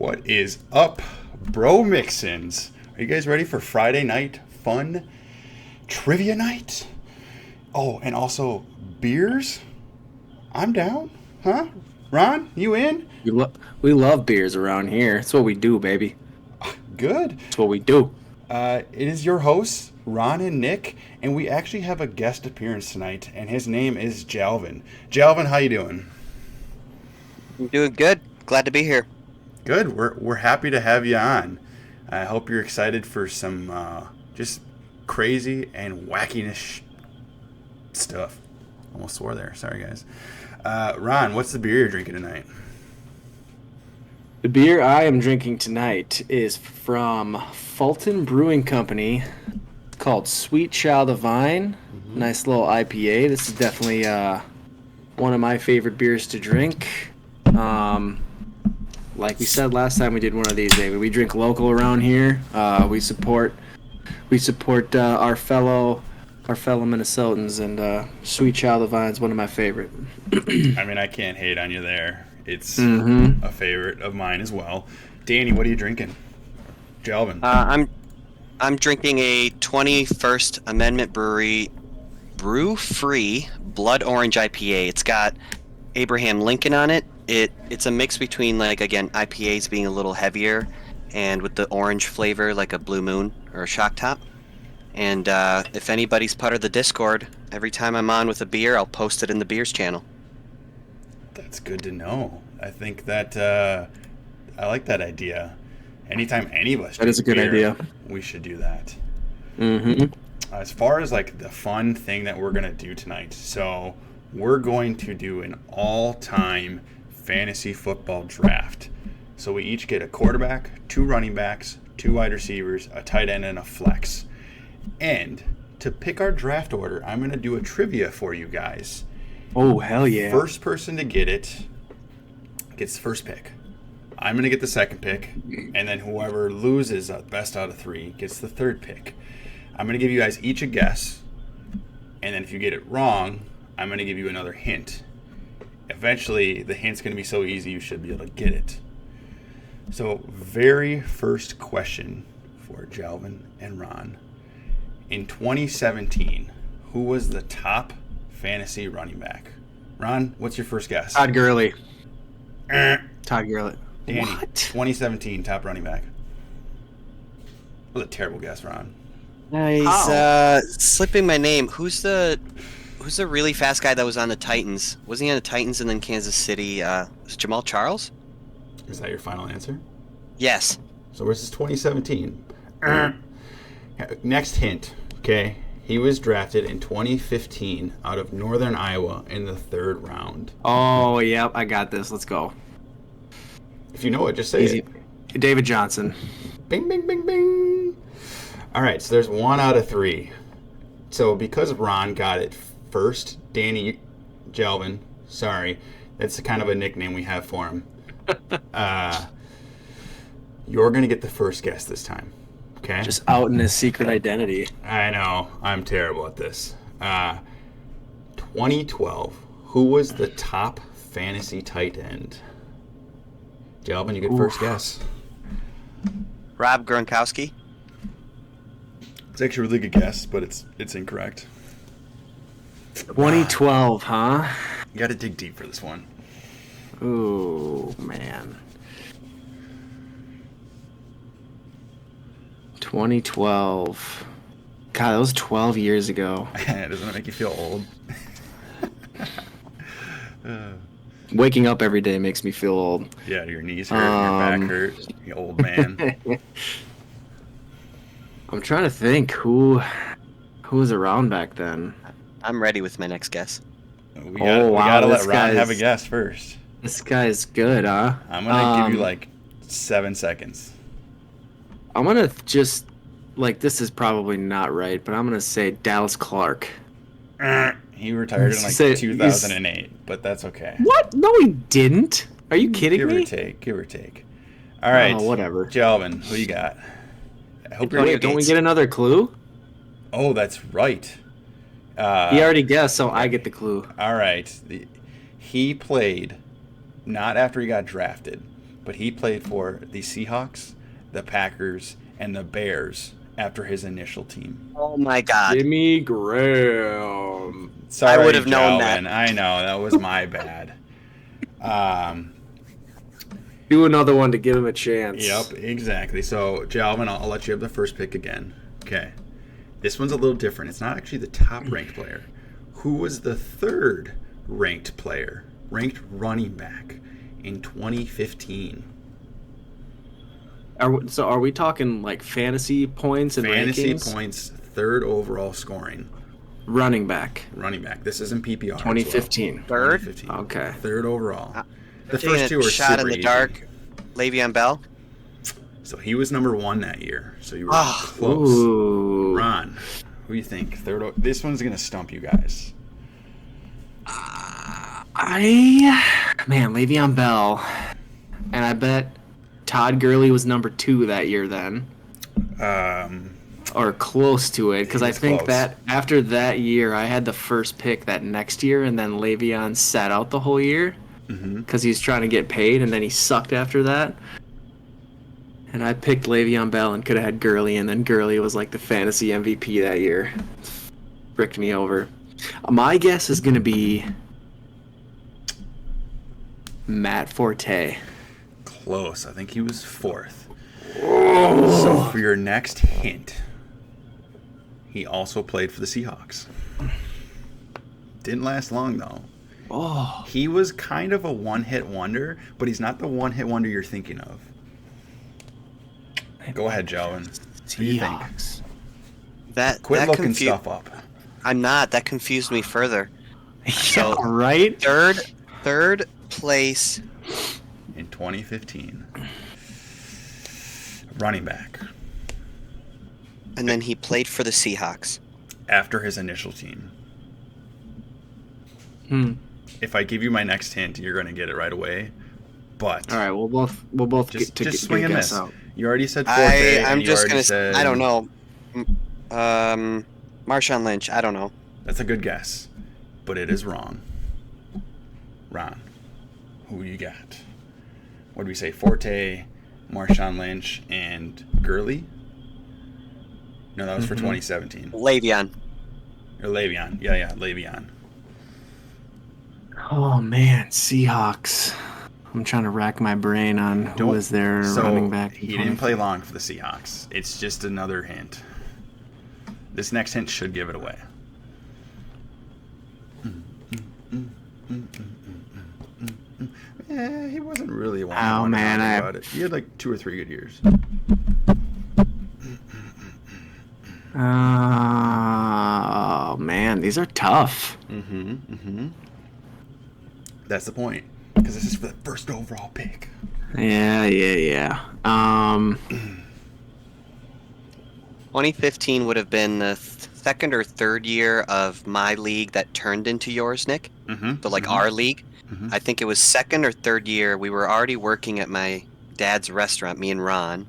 What is up, bro mixins? Are you guys ready for Friday night fun trivia night? Oh, and also beers? I'm down. Huh? Ron, you in? We love beers around here. It's what we do, baby. Good. It's what we do. It is your hosts, Ron and Nick, and we actually have a guest appearance tonight, and his name is Jalvin. Jalvin, how you doing? I'm doing good. Glad to be here. Good. We're happy to have you on. I hope you're excited for some just crazy and wackiness stuff. Almost swore there. Sorry, guys. Ron, what's the beer you're drinking tonight? The beer I am drinking tonight is from Fulton Brewing Company, called Sweet Child of Vine. Nice little IPA. This is definitely one of my favorite beers to drink. Like we said last time we did one of these, David, we drink local around here. We support our fellow Minnesotans, and Sweet Child of Vine is one of my favorite. I mean, I can't hate on you there. It's a favorite of mine as well. Danny, what are you drinking? Jalvin. I'm drinking a 21st Amendment Brewery Brew Free Blood Orange IPA. It's got Abraham Lincoln on it. It's a mix between, like, again, IPAs being a little heavier and with the orange flavor, like a Blue Moon or a Shock Top. And if anybody's part of the Discord, every time I'm on with a beer, I'll post it in the beers channel. That's good to know. I think that I like that idea. Anytime any of us That is a good beer, idea. we should do that. Mm-hmm. As far as like the fun thing that we're gonna do tonight, so we're going to do an all-time fantasy football draft. So we each get a quarterback, 2 running backs, 2 wide receivers, a tight end, and a flex. And to pick our draft order, I'm gonna do a trivia for you guys. Oh, hell yeah. First person to get it gets the first pick. I'm going to get the second pick, and then whoever loses best out of 3 gets the third pick. I'm going to give you guys each a guess, and then if you get it wrong, I'm going to give you another hint. Eventually, the hint's going to be so easy you should be able to get it. So, very first question for Jalvin and Ron. In 2017, who was the top fantasy running back? Ron, what's your first guess? Todd Gurley. Todd Gurley. Danny, What? 2017 top running back. That was a terrible guess, Ron. He's slipping my name. Who's the really fast guy that was on the Titans? Wasn't he on the Titans and then Kansas City? Was it Jamal Charles? Is that your final answer? Yes. So where's his 2017? Next hint, okay? He was drafted in 2015 out of Northern Iowa in the 3rd round. Oh, yep, I got this. Let's go. If you know it, just say Easy. it. David Johnson. Bing, bing, bing, bing. All right, so there's 1 out of 3. So because Ron got it first, Danny Jalvin, sorry, that's kind of a nickname we have for him. You're going to get the first guess this time, okay? Just out in his secret identity. I know, I'm terrible at this. 2012, who was the top fantasy tight end? Jalvin, you get first guess. Rob Gronkowski. It's actually a really good guess, but it's incorrect. 2012, huh? You got to dig deep for this one. Ooh, man. 2012. God, that was 12 years ago. Doesn't that make you feel old? Waking up every day makes me feel old. Yeah, your knees hurt, your back hurt, you old man. I'm trying to think who was around back then. I'm ready with my next guess. We gotta let Ron have a guess first. This guy's good, huh? I'm gonna give you like 7 seconds. I'm gonna just, like, this is probably not right, but I'm gonna say Dallas Clark. He retired in like 2008, but that's okay. What? No, he didn't. Are you kidding me? Give or take. All right. Oh, whatever. Jalvin, who you got? I hope you're Wait, don't we get another clue? Oh, that's right. He already guessed, so I get the clue. All right. He played not after he got drafted, but he played for the Seahawks, the Packers, and the Bears after his initial team. Oh my God. Jimmy Graham. Sorry, I would have known Jalvin. that. I know, that was my bad. Do another one to give him a chance. Yep, exactly. So, Jalvin, I'll let you have the first pick again. Okay. This one's a little different. It's not actually the top-ranked player. Who was the third-ranked player, ranked running back in 2015? Are we talking like fantasy points and Fantasy rankings? points, third overall scoring. Running back. Running back. This isn't PPR. 2015. Third? 2015. Okay. Third overall. The Taking first a two are shot super in the easy. dark. Le'Veon Bell. So he was number 1 that year. So you were Ah. close. Ooh. Ron, who do you think? This one's gonna stump you guys. Le'Veon Bell, and I bet Todd Gurley was number 2 that year then, or close to it, because I He's think close. that after that year I had the first pick that next year, and then Le'Veon sat out the whole year because he's trying to get paid, and then he sucked after that. And I picked Le'Veon Bell and could have had Gurley, and then Gurley was like the fantasy MVP that year. Bricked me over. My guess is going to be Matt Forte. Close. I think he was 4th. So for your next hint, he also played for the Seahawks. Didn't last long though. Oh, He was kind of a one-hit wonder, but he's not the one-hit wonder you're thinking of. Go ahead, Jalvin. What do you think? Seahawks. Quit That looking stuff up. I'm not. That confused me further. Yeah, right? Third place. In 2015. Running back. And then he played for the Seahawks. After his initial team. If I give you my next hint, you're going to get it right away. But All right, we'll both just get swing a and guess miss. out. You already said Forte. I'm and you just already gonna. said, I don't know. Marshawn Lynch. I don't know. That's a good guess, but it is wrong. Ron, who you got? What do we say? Forte, Marshawn Lynch, and Gurley? No, that was for 2017. Le'Veon. Or Le'Veon. Yeah, Le'Veon. Oh man, Seahawks. I'm trying to rack my brain on who was their running back. He didn't play long for the Seahawks. It's just another hint. This next hint should give it away. Yeah, he wasn't really one. Oh, man, About it. He had like 2 or 3 good years. Oh man, these are tough. That's the point, because this is for the first overall pick. Yeah. 2015 would have been the second or third year of my league that turned into yours, Nick. So like our league. I think it was second or third year. We were already working at my dad's restaurant, me and Ron.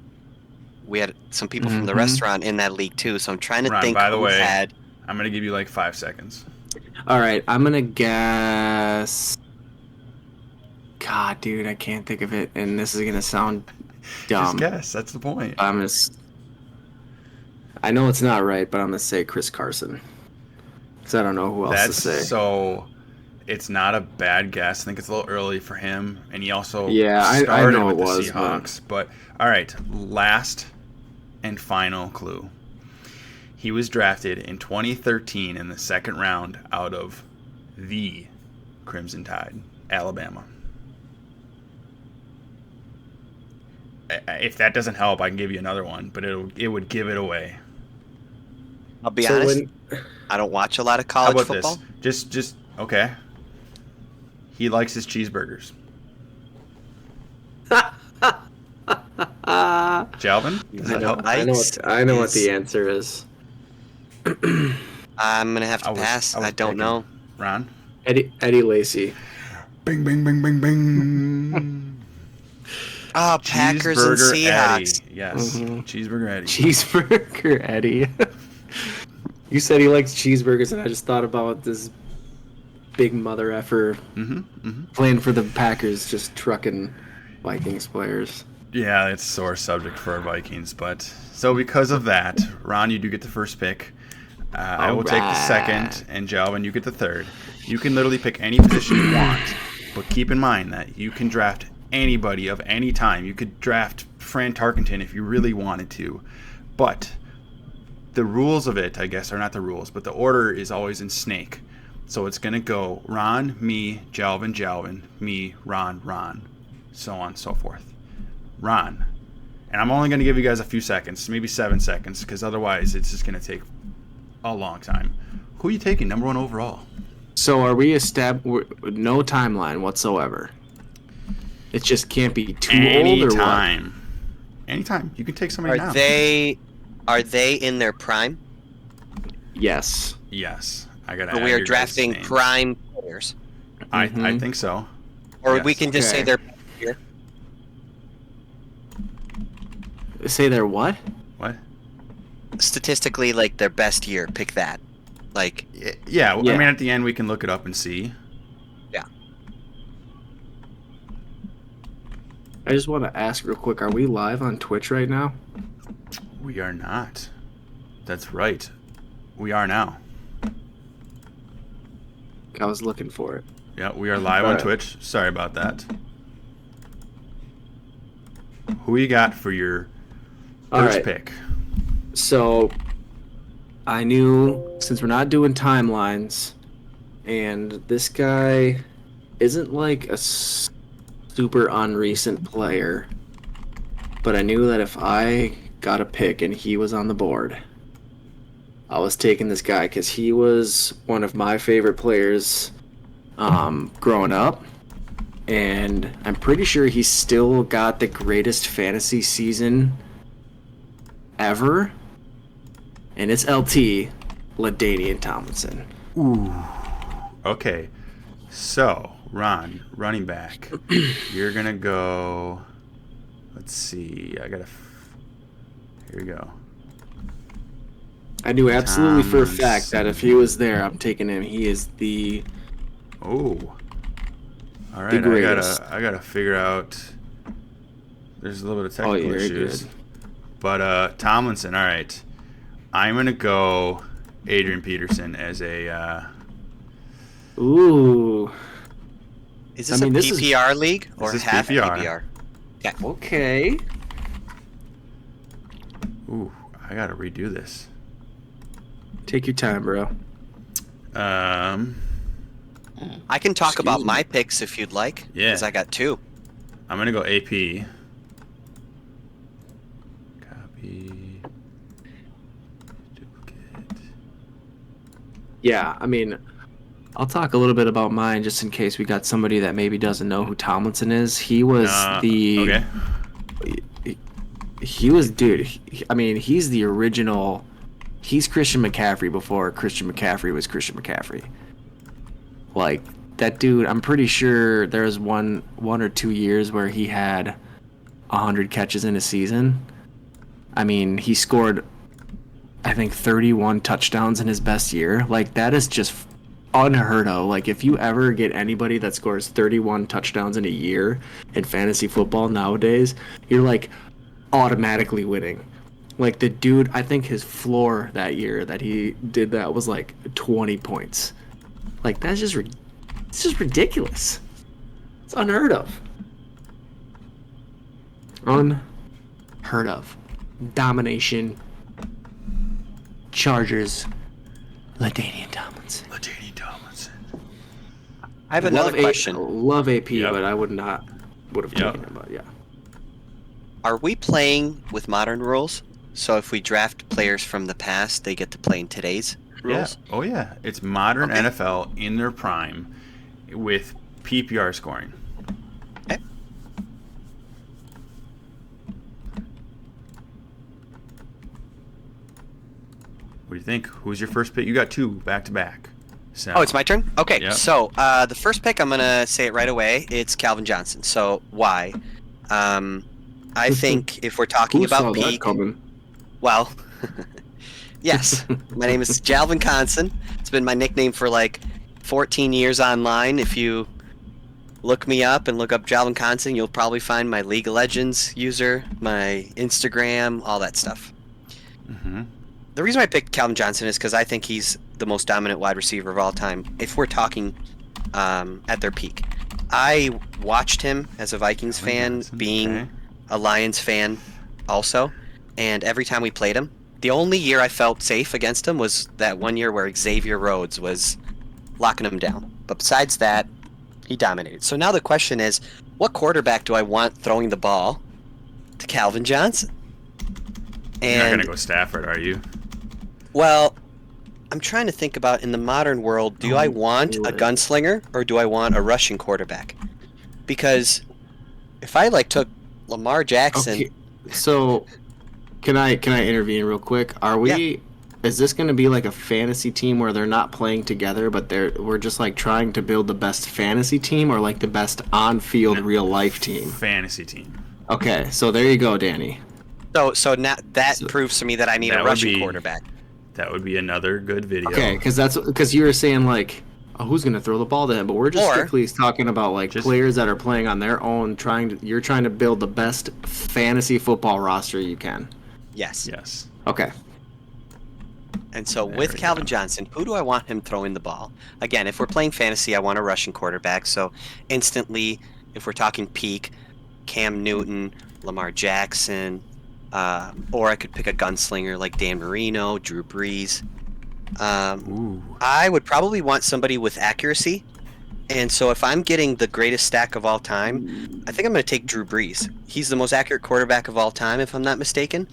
We had some people from the restaurant in that league too, so I'm trying to Ron, think by the who way, had. I'm going to give you like 5 seconds. All right, I'm gonna guess. God, dude, I can't think of it, and this is gonna sound dumb. Just guess. That's the point. I know it's not right, but I'm gonna say Chris Carson, because I don't know who else to say. So it's not a bad guess. I think it's a little early for him, and he also I started know with it the was, Seahawks. But all right, last and final clue. He was drafted in 2013 in the second round out of the Crimson Tide, Alabama. If that doesn't help, I can give you another one, but it would give it away. I'll be honest. I don't watch a lot of college How about football. this? Just okay. He likes his cheeseburgers. Jalvin, does that help? I know what the answer is. I'm gonna have to pass. I don't know. Ron? Eddie Lacy. Bing, bing, bing, bing, bing. Oh, Packers and Cheeseburger Seahawks. Eddie. Yes, Cheeseburger Eddie. Cheeseburger Eddie. You said he likes cheeseburgers, and I just thought about this big mother effer playing for the Packers, just trucking Vikings players. Yeah, it's a sore subject for our Vikings. But so because of that, Ron, you do get the first pick. I will take the second, and Jalvin, you get the third. You can literally pick any position you want, but keep in mind that you can draft anybody of any time. You could draft Fran Tarkenton if you really wanted to, but the rules of it, I guess, are not the rules, but the order is always in snake. So it's going to go Ron, me, Jalvin, Jalvin, me, Ron, Ron, so on and so forth. Ron. And I'm only going to give you guys a few seconds, maybe 7 seconds, because otherwise it's just going to take a long time. Who are you taking number 1 overall? So are we no timeline whatsoever? It just can't be too old or what? Anytime. You can take somebody now. Are they in their prime? Yes. Yes. I gotta. But we are drafting prime players. I think so. Or yes. we can just say they're here. Say they're what? What? Statistically, like their best year. Pick that. Like. Yeah. I mean, at the end we can look it up and see. Yeah. I just want to ask real quick: are we live on Twitch right now? We are not. That's right. We are now. I was looking for it. Yeah, we are live on Twitch. Sorry about that. Who you got for your first pick? So, I knew since we're not doing timelines, and this guy isn't like a super unrecent player, but I knew that if I got a pick and he was on the board, I was taking this guy because he was one of my favorite players growing up, and I'm pretty sure he's still got the greatest fantasy season ever, and it's LT LaDainian Tomlinson. Ooh. Okay. So, Ron, running back. You're going to go... Let's see. Here we go. I knew absolutely for a fact that if he was there, I'm taking him. He is the... Oh. All right, I gotta figure out... There's a little bit of technical issues. Good. But Tomlinson, all right. I'm going to go Adrian Peterson as a... Ooh. Is this a PPR league or half PPR? Yeah. Okay. Ooh, I got to redo this. Take your time, bro. I can talk about my picks if you'd like. Yeah. Because I got 2. I'm going to go AP. Copy. Duplicate. Yeah, I mean, I'll talk a little bit about mine just in case we got somebody that maybe doesn't know who Tomlinson is. He was Okay. He was, dude, I mean, he's the original... He's Christian McCaffrey before Christian McCaffrey was Christian McCaffrey. Like, that dude, I'm pretty sure there was one or 2 years where he had 100 catches in a season. I mean, he scored, I think, 31 touchdowns in his best year. Like, that is just unheard of. Like, if you ever get anybody that scores 31 touchdowns in a year in fantasy football nowadays, you're, like, automatically winning. Like, the dude, I think his floor that year that he did that was, like, 20 points. Like, it's just ridiculous. It's unheard of. Unheard of. Domination. Chargers. LaDainian Tomlinson. I have another question. Love AP, but I would have taken him, but yeah. Are we playing with modern rules? So if we draft players from the past, they get to play in today's rules? Yeah. Oh, yeah. It's modern NFL in their prime with PPR scoring. Okay. What do you think? Who's your first pick? You got 2 back-to-back. So. Oh, it's my turn? Okay, Yep. So the first pick, I'm going to say it right away. It's Calvin Johnson. So why? I think if we're talking about peak... Well, yes. My name is Jalvin Conson. It's been my nickname for like 14 years online. If you look me up and look up Jalvin Constant. You'll probably find my League of Legends user, my Instagram, all that stuff. Mm-hmm. The reason I picked Calvin Johnson is because I think he's the most dominant wide receiver of all time. If we're talking at their peak, I watched him as a Vikings fan, being a Lions fan also, and every time we played him, the only year I felt safe against him was that one year where Xavier Rhodes was locking him down. But besides that, he dominated. So now the question is, what quarterback do I want throwing the ball to Calvin Johnson? You're not going to go Stafford, are you? Well, I'm trying to think about in the modern world, do I want a gunslinger or do I want a rushing quarterback? Because if I took Lamar Jackson... Okay. So, can I intervene real quick? Are we... Is this going to be like a fantasy team where they're not playing together, but we're just trying to build the best fantasy team, or the best on-field real life team? Fantasy team. Okay, so there you go, Danny. So now that proves to me that I need a rushing quarterback. That would be another good video. Okay, because you were saying who's going to throw the ball to him, but we're just strictly talking about players that are playing on their own. You're trying to build the best fantasy football roster you can. Yes. Okay. And so with Calvin Johnson, who do I want him throwing the ball? Again, if we're playing fantasy, I want a rushing quarterback. So instantly, if we're talking peak, Cam Newton, Lamar Jackson, or I could pick a gunslinger like Dan Marino, Drew Brees. I would probably want somebody with accuracy. And so if I'm getting the greatest stack of all time, I think I'm going to take Drew Brees. He's the most accurate quarterback of all time, if I'm not mistaken.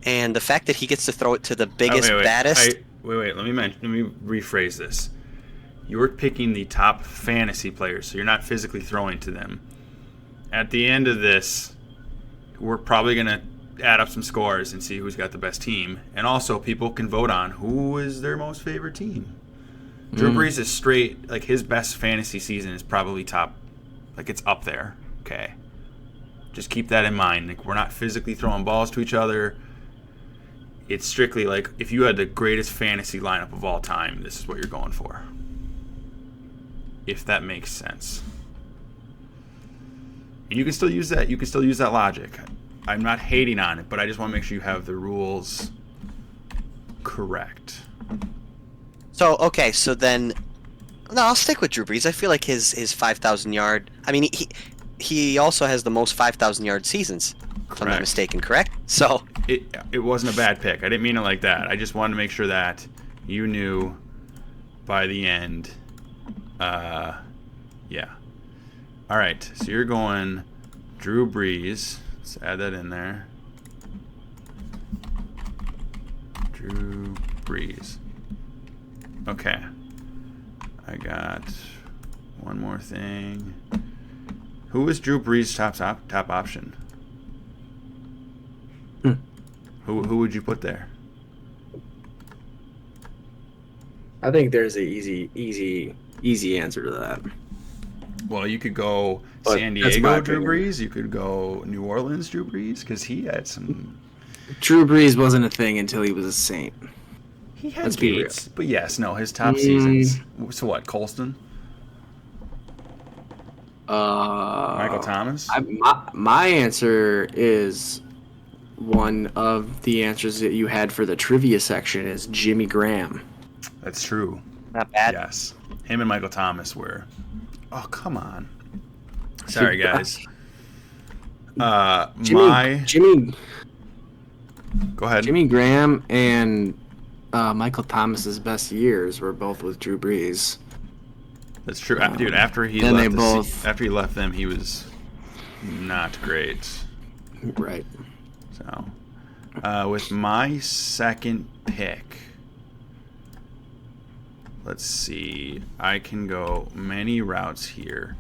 And the fact that he gets to throw it to the biggest, baddest... Wait. Let me rephrase this. You were picking the top fantasy players, so you're not physically throwing to them. At the end of this, we're probably going to add up some scores and see who's got the best team. And also, people can vote on who is their most favorite team. Drew Brees is straight, his best fantasy season is probably top, it's up there. Okay. Just keep that in mind. We're not physically throwing balls to each other. It's strictly if you had the greatest fantasy lineup of all time, this is what you're going for. If that makes sense. And you can still use that. You can still use that logic. I'm not hating on it, but I just want to make sure you have the rules correct. So then, no, I'll stick with Drew Brees. I feel like his 5,000 yard. I mean, he also has the most 5,000 yard seasons. If I'm not mistaken, correct? So it wasn't a bad pick. I didn't mean it like that. I just wanted to make sure that you knew by the end. Yeah. All right. So you're going Drew Brees. Let's add that in there. Drew Brees. Okay. I got one more thing. Who was Drew Brees' top option? Who would you put there? I think there's an easy answer to that. Well, you could go San Diego Drew Brees. You could go New Orleans Drew Brees because he had some. Drew Brees wasn't a thing until he was a Saint. He had gates, but yes, no, his top seasons. So what, Colston? Michael Thomas? My answer is one of the answers that you had for the trivia section is Jimmy Graham. That's true. Not bad. Yes. Him and Michael Thomas were. Oh, come on. Sorry, guys. Jimmy. Go ahead. Jimmy Graham and Michael Thomas's best years were both with Drew Brees. That's true, dude. After he left them, he was not great. Right. So, with my second pick, let's see. I can go many routes here,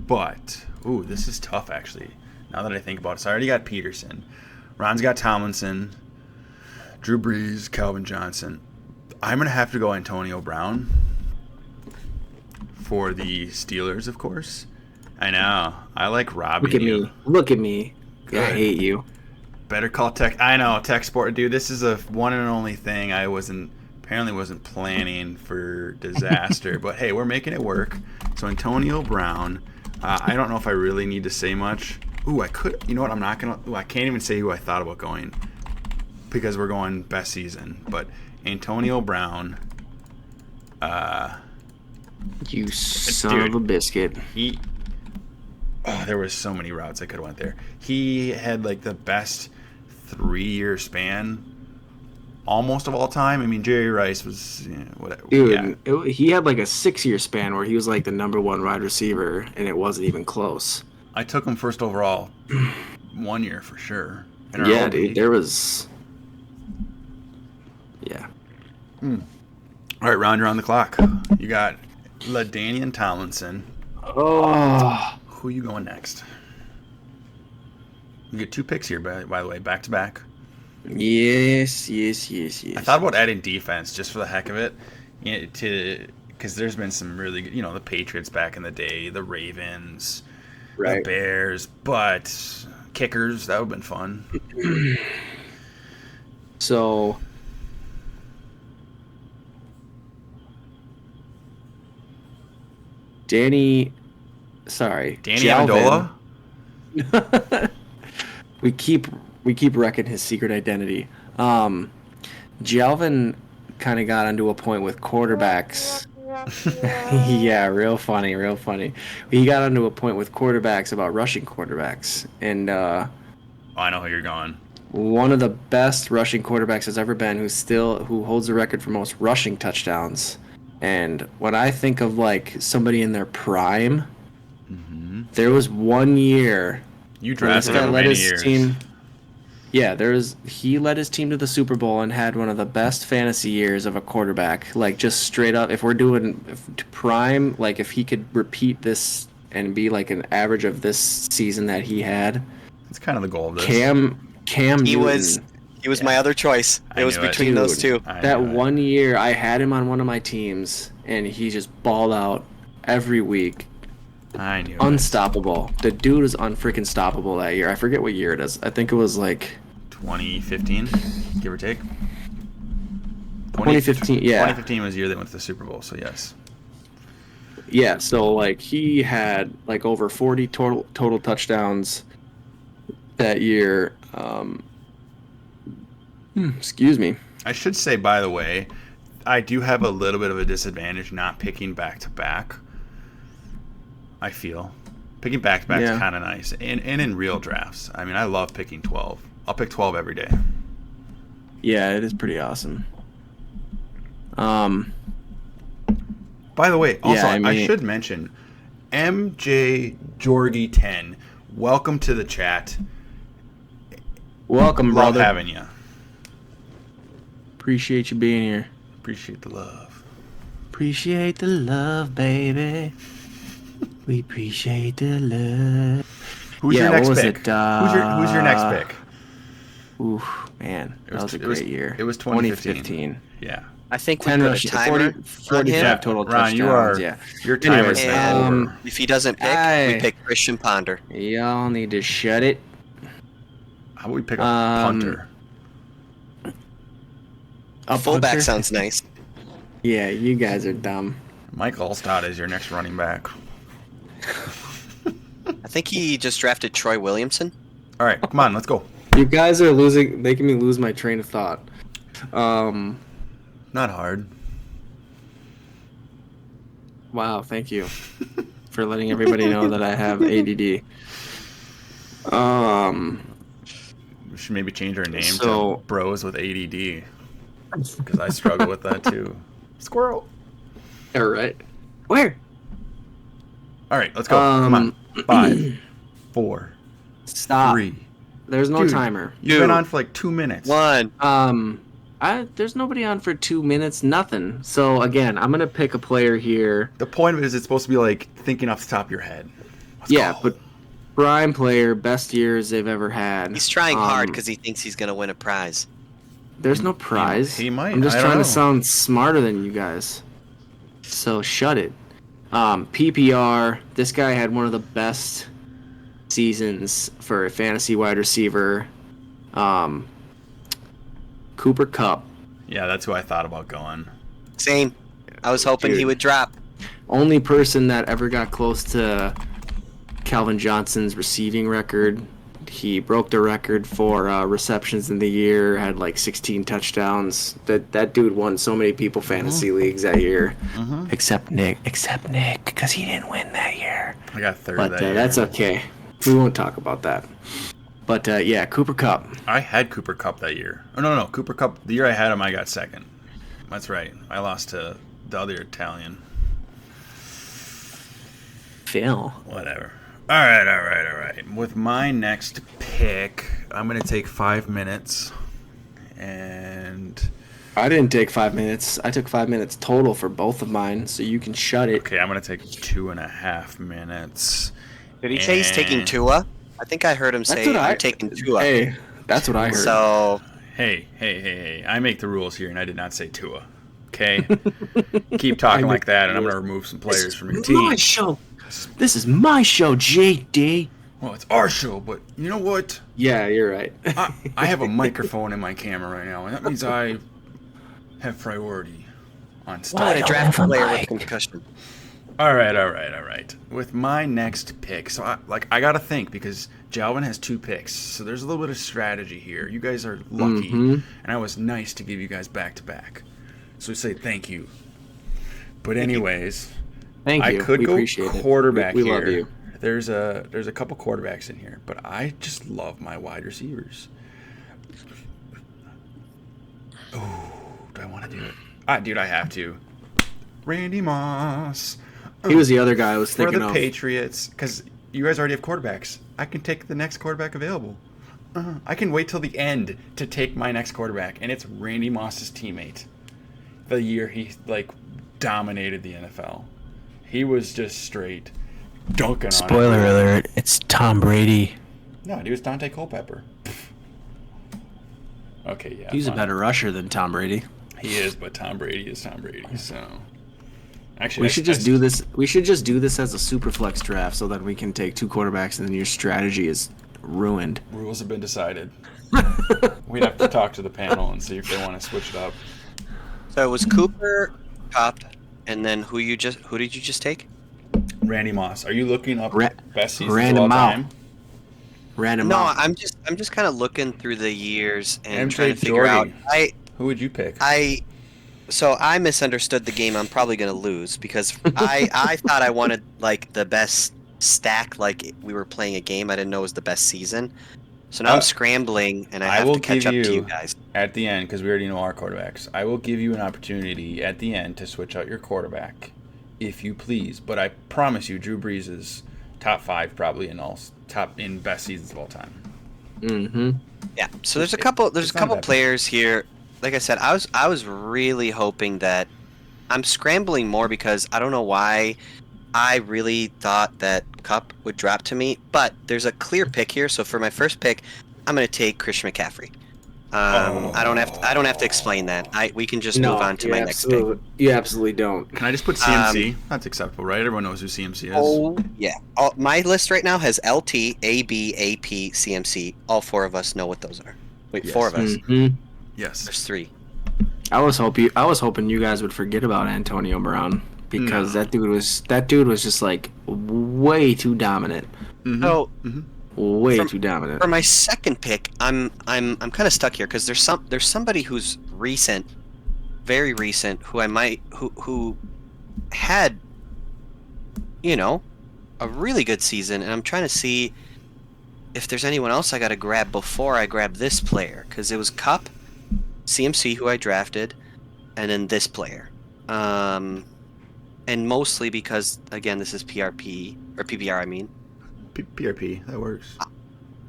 but this is tough actually. Now that I think about it, so I already got Peterson. Ron's got Tomlinson, Drew Brees, Calvin Johnson. I'm going to have to go Antonio Brown for the Steelers, of course. I know. I like robbing you. Look at me. Good. I hate you. Better call Tech. I know, Tech Sport. Dude, this is a one and only thing I wasn't apparently wasn't planning for disaster, but hey, we're making it work. So Antonio Brown, I don't know if I really need to say much. Ooh, I could. You know what? I'm not gonna. Ooh, I can't even say who I thought about going because we're going best season. But Antonio Brown. You son of a biscuit. There was so many routes I could have went there. He had like the best 3-year span almost of all time. I mean, Jerry Rice was whatever. Dude, he had like a 6-year span where he was like the number 1 wide receiver, and it wasn't even close. I took him first overall 1 year for sure. Yeah, dude, there was. Yeah. All right, rounder on the clock. You got LaDainian Tomlinson. Oh. Who you going next? You get 2 picks here, by the way, back to back. Yes. I thought about adding defense just for the heck of it, because there's been some really good, the Patriots back in the day, the Ravens, the Bears, but kickers, that would have been fun. So, Danny Amendola? we keep wrecking his secret identity. Jalvin kind of got onto a point with quarterbacks. Yeah, real funny. He got onto a point with quarterbacks about rushing quarterbacks, and I know who you're going. one of the best rushing quarterbacks has ever been, who holds the record for most rushing touchdowns. And when I think of like somebody in their prime, there was 1 year. You drafted him for many years. He led his team to the Super Bowl and had one of the best fantasy years of a quarterback. Like, just straight up, if we're doing prime, like if he could repeat this and be like an average of this season that he had. It's kind of the goal of this. Cam He Newton. was my other choice. It was between those two. That 1 year, I had him on one of my teams, and he just balled out every week. I knew Unstoppable. The dude was unfreaking stoppable that year. I forget what year it is. I think it was like 2015, give or take. 2015, yeah. 2015 was the year they went to the Super Bowl, so yes. Yeah, so like he had like over 40 total touchdowns that year. Excuse me. I should say, by the way, I do have a little bit of a disadvantage not picking back to back. I feel picking back to back is kind of nice, and in real drafts. I mean, I love picking 12. I'll pick 12 every day. Yeah, it is pretty awesome. By the way, also I should mention MJ Jorgy 10. Welcome to the chat. Welcome, Love brother. having you. Appreciate you being here. Appreciate the love. Appreciate the love, baby. We appreciate the love. Who's your next what was pick? it? Who's your next pick? Oof, man, that was a great year. It was 2015. Yeah. I think we 10 put rushing, a timer 45 total Ron, touchdowns. your timer's Anyways, now over. If he doesn't pick, we pick Christian Ponder. Y'all need to shut it. How about we pick a punter? A fullback punter? sounds nice. Yeah, you guys are dumb. Mike Allstott is your next running back. I think he just drafted Troy Williamson. All right, come on, let's go. You guys are making me lose my train of thought. Not hard. Wow, thank you for letting everybody know that I have ADD. We should maybe change our name So- to Bros with ADD, because I struggle with that too. Squirrel. All right. Where? All right, let's go. Come on. 5, 4, Stop. 3. There's no Dude, timer. You've been on for like 2 minutes. 1. There's nobody on for 2 minutes. Nothing. So again, I'm gonna pick a player here. The point of it is it's supposed to be like thinking off the top of your head. Let's go. But prime player, best years they've ever had. He's trying hard because he thinks he's going to win a prize. There's no prize. He might. I'm just I don't trying know. to sound smarter than you guys. So shut it. PPR. This guy had one of the best seasons for a fantasy wide receiver. Cooper Kupp. Yeah, that's who I thought about going. Same. I was hoping he Dude. would drop. Only person that ever got close to Calvin Johnson's receiving record. He broke the record for receptions in the year, had like 16 touchdowns. That dude won so many people fantasy leagues that year. Except Nick, because he didn't win that year. I got third But that year. that's okay. We won't talk about that. But yeah, Cooper Kupp. I had Cooper Kupp that year. Oh, no. Cooper Kupp, the year I had him, I got second. That's right. I lost to the other Italian. Phil. Whatever. All right. With my next pick, I'm going to take 5 minutes. And... I didn't take 5 minutes. I took 5 minutes total for both of mine, so you can shut it. Okay, I'm going to take 2.5 minutes. Did he say he's taking Tua? I think I heard him say you're taking Tua. Hey, that's what I heard. So Hey. I make the rules here, and I did not say Tua. Okay? Keep talking like that, and I'm going to remove some players from your team. My show. This is my show, JD. Well, it's our show, but you know what? Yeah, you're right. I have a microphone in my camera right now, and that means I have priority on stuff. I draft a player with concussion. All right. With my next pick, so I got to think because Jalvin has 2 picks, so there's a little bit of strategy here. You guys are lucky, and I was nice to give you guys back-to-back. So we say thank you. But anyways, Thank you. I could we go appreciate quarterback we here. love you. There's a couple quarterbacks in here, but I just love my wide receivers. Oh, do I want to do it? Dude, I have to. Randy Moss. He was the other guy I was For thinking the of. Patriots, because you guys already have quarterbacks. I can take the next quarterback available. I can wait till the end to take my next quarterback, and it's Randy Moss's teammate. The year he dominated the NFL, he was just straight dunking on Spoiler everyone. alert, it's Tom Brady. No, he was Dante Culpepper. Okay, yeah. He's fine. a better rusher than Tom Brady. He is, but Tom Brady is Tom Brady. So, actually, We should just do this. We should just do this as a super flex draft so that we can take 2 quarterbacks and then your strategy is ruined. Rules have been decided. We'd have to talk to the panel and see if they want to switch it up. So it was Cooper, Kupp, and then who did you just take? Randy Moss. Are you looking up best seasons of Random all out. time? Random. No, out. I'm just kind of looking through the years and MJ trying to figure out. Jordy. Who would you pick? So I misunderstood the game. I'm probably gonna lose because I thought I wanted like the best stack, like we were playing a game. I didn't know it was the best season. So now I'm scrambling and I have will to catch give up to you you guys. At the end, because we already know our quarterbacks, I will give you an opportunity at the end to switch out your quarterback, if you please. But I promise you, Drew Brees is top 5 probably in best seasons of all time. Mm-hmm. Yeah. So there's a couple not bad. players here. Like I said, I was really hoping that I'm scrambling more because I don't know why I really thought that Kupp would drop to me, but there's a clear pick here. So for my first pick, I'm going to take Christian McCaffrey. I don't have to explain that. We can just move on to my next pick. You absolutely don't. Can I just put CMC? That's acceptable, right? Everyone knows who CMC is. Oh yeah. My list right now has LT, AB, AP, CMC. All 4 of us know what those are. Wait, Yes. 4 of us. Mm-hmm. Yes. There's 3. I was hoping you guys would forget about Antonio Brown because that dude was just like way too dominant. Mm-hmm. So Way too dominant. for my second pick, I'm kind of stuck here because there's somebody who's recent, very recent, who had, a really good season, and I'm trying to see if there's anyone else I got to grab before I grab this player because it was Kupp, CMC who I drafted, and then this player. And mostly because again this is PRP or PPR. I mean, PRP. That works.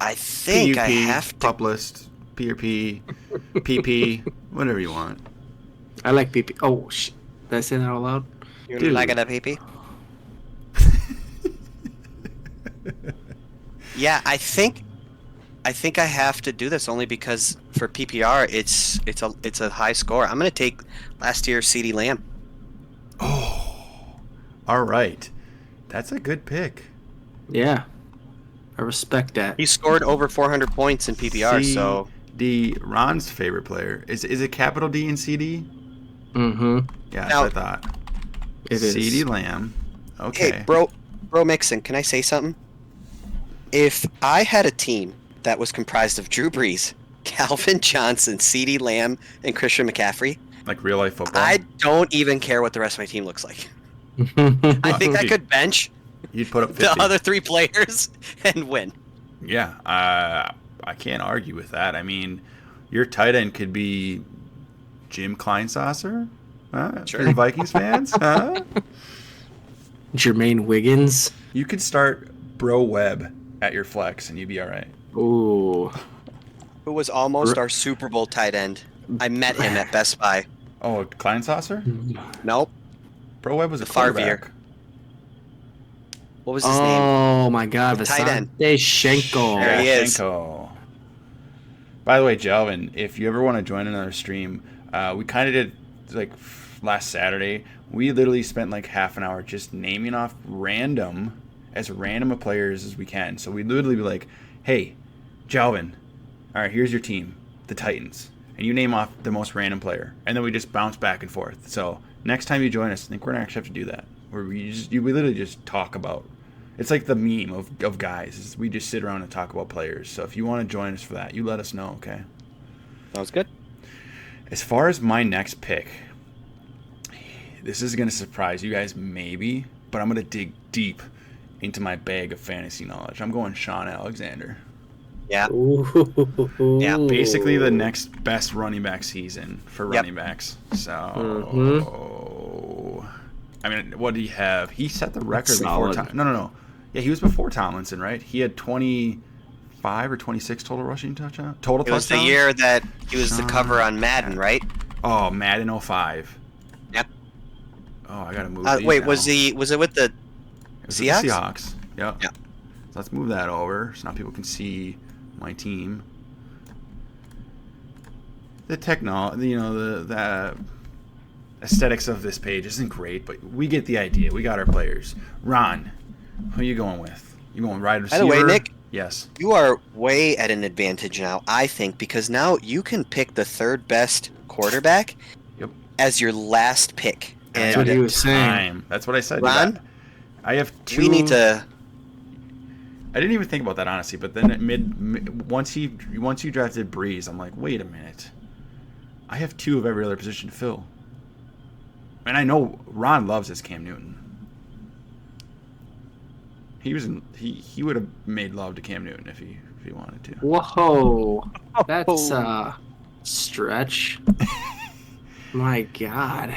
I think I have to. Pup list, PRP, PP, whatever you want. I like PP. Oh, did I say that out loud? You Dude. like it, PP? Yeah, I think I have to do this only because for PPR it's a high score. I'm gonna take last year's CeeDee Lamb. Oh, all right. That's a good pick. Yeah, I respect that. He scored over 400 points in PPR, so D, Ron's favorite player. Is it capital D and CD? Mm-hmm. Yeah, Now- that's what I thought. It is. CD Lamb. Okay. Hey, bro Mixon, can I say something? If I had a team that was comprised of Drew Brees, Calvin Johnson, CeeDee Lamb, and Christian McCaffrey, Like real life football. I don't even care what the rest of my team looks like. I think I could bench You'd put up 50. the other 3 players and win. Yeah, I can't argue with that. I mean, your tight end could be Jim Kleinsasser. Sure. For you Vikings fans, huh? Jermaine Wiggins. You could start Bro Webb at your flex, and you'd be all right. Ooh. Who was almost our Super Bowl tight end. I met him at Best Buy. Oh, Kleinsasser? Nope. Bro Webb was a Favre. quarterback. What was his name? Oh my God, The tight end. Vasante Schenkel. There he is. Schenkel. By the way, Jalvin, if you ever want to join another stream, we kind of did like last Saturday. We literally spent like half an hour just naming off random of players as we can. So we literally be like, "Hey, Jalvin, all right, here's your team, the Titans," and you name off the most random player, and then we just bounce back and forth. So next time you join us, I think we're gonna actually have to do that, where we literally just talk about. It's like the meme of guys. Is we just sit around and talk about players. So if you want to join us for that, you let us know, okay? Sounds good. As far as my next pick, this is going to surprise you guys maybe, but I'm going to dig deep into my bag of fantasy knowledge. I'm going Sean Alexander. Yeah. Ooh. Yeah, Basically the next best running back season for Yep. running backs. So, I mean, what did he have? He set the record before Solid. No. Yeah, he was before Tomlinson, right? He had 25 or 26 total rushing touchdowns. Total It was the touchdowns? year that he was the cover on Madden, right? Oh, Madden 05. Yep. Oh, I gotta move. Wait, now. was it with the It was with Seahawks? the Seahawks. Yep. Yeah. So let's move that over so now people can see my team. The the aesthetics of this page isn't great, but we get the idea. We got our players. Ron, who are you going with? You going wide receiver? By the way, Nick, Yes. you are way at an advantage now, I think, because now you can pick the 3rd best quarterback Yep. as your last pick. That's what he And was saying. Time. That's what I said. Ron? I have 2. we need to. I didn't even think about that honestly, but then at once you drafted Breeze, I'm like, wait a minute. I have 2 of every other position to fill. And I know Ron loves his Cam Newton. He would have made love to Cam Newton if he wanted to. Whoa. That's a stretch. My God.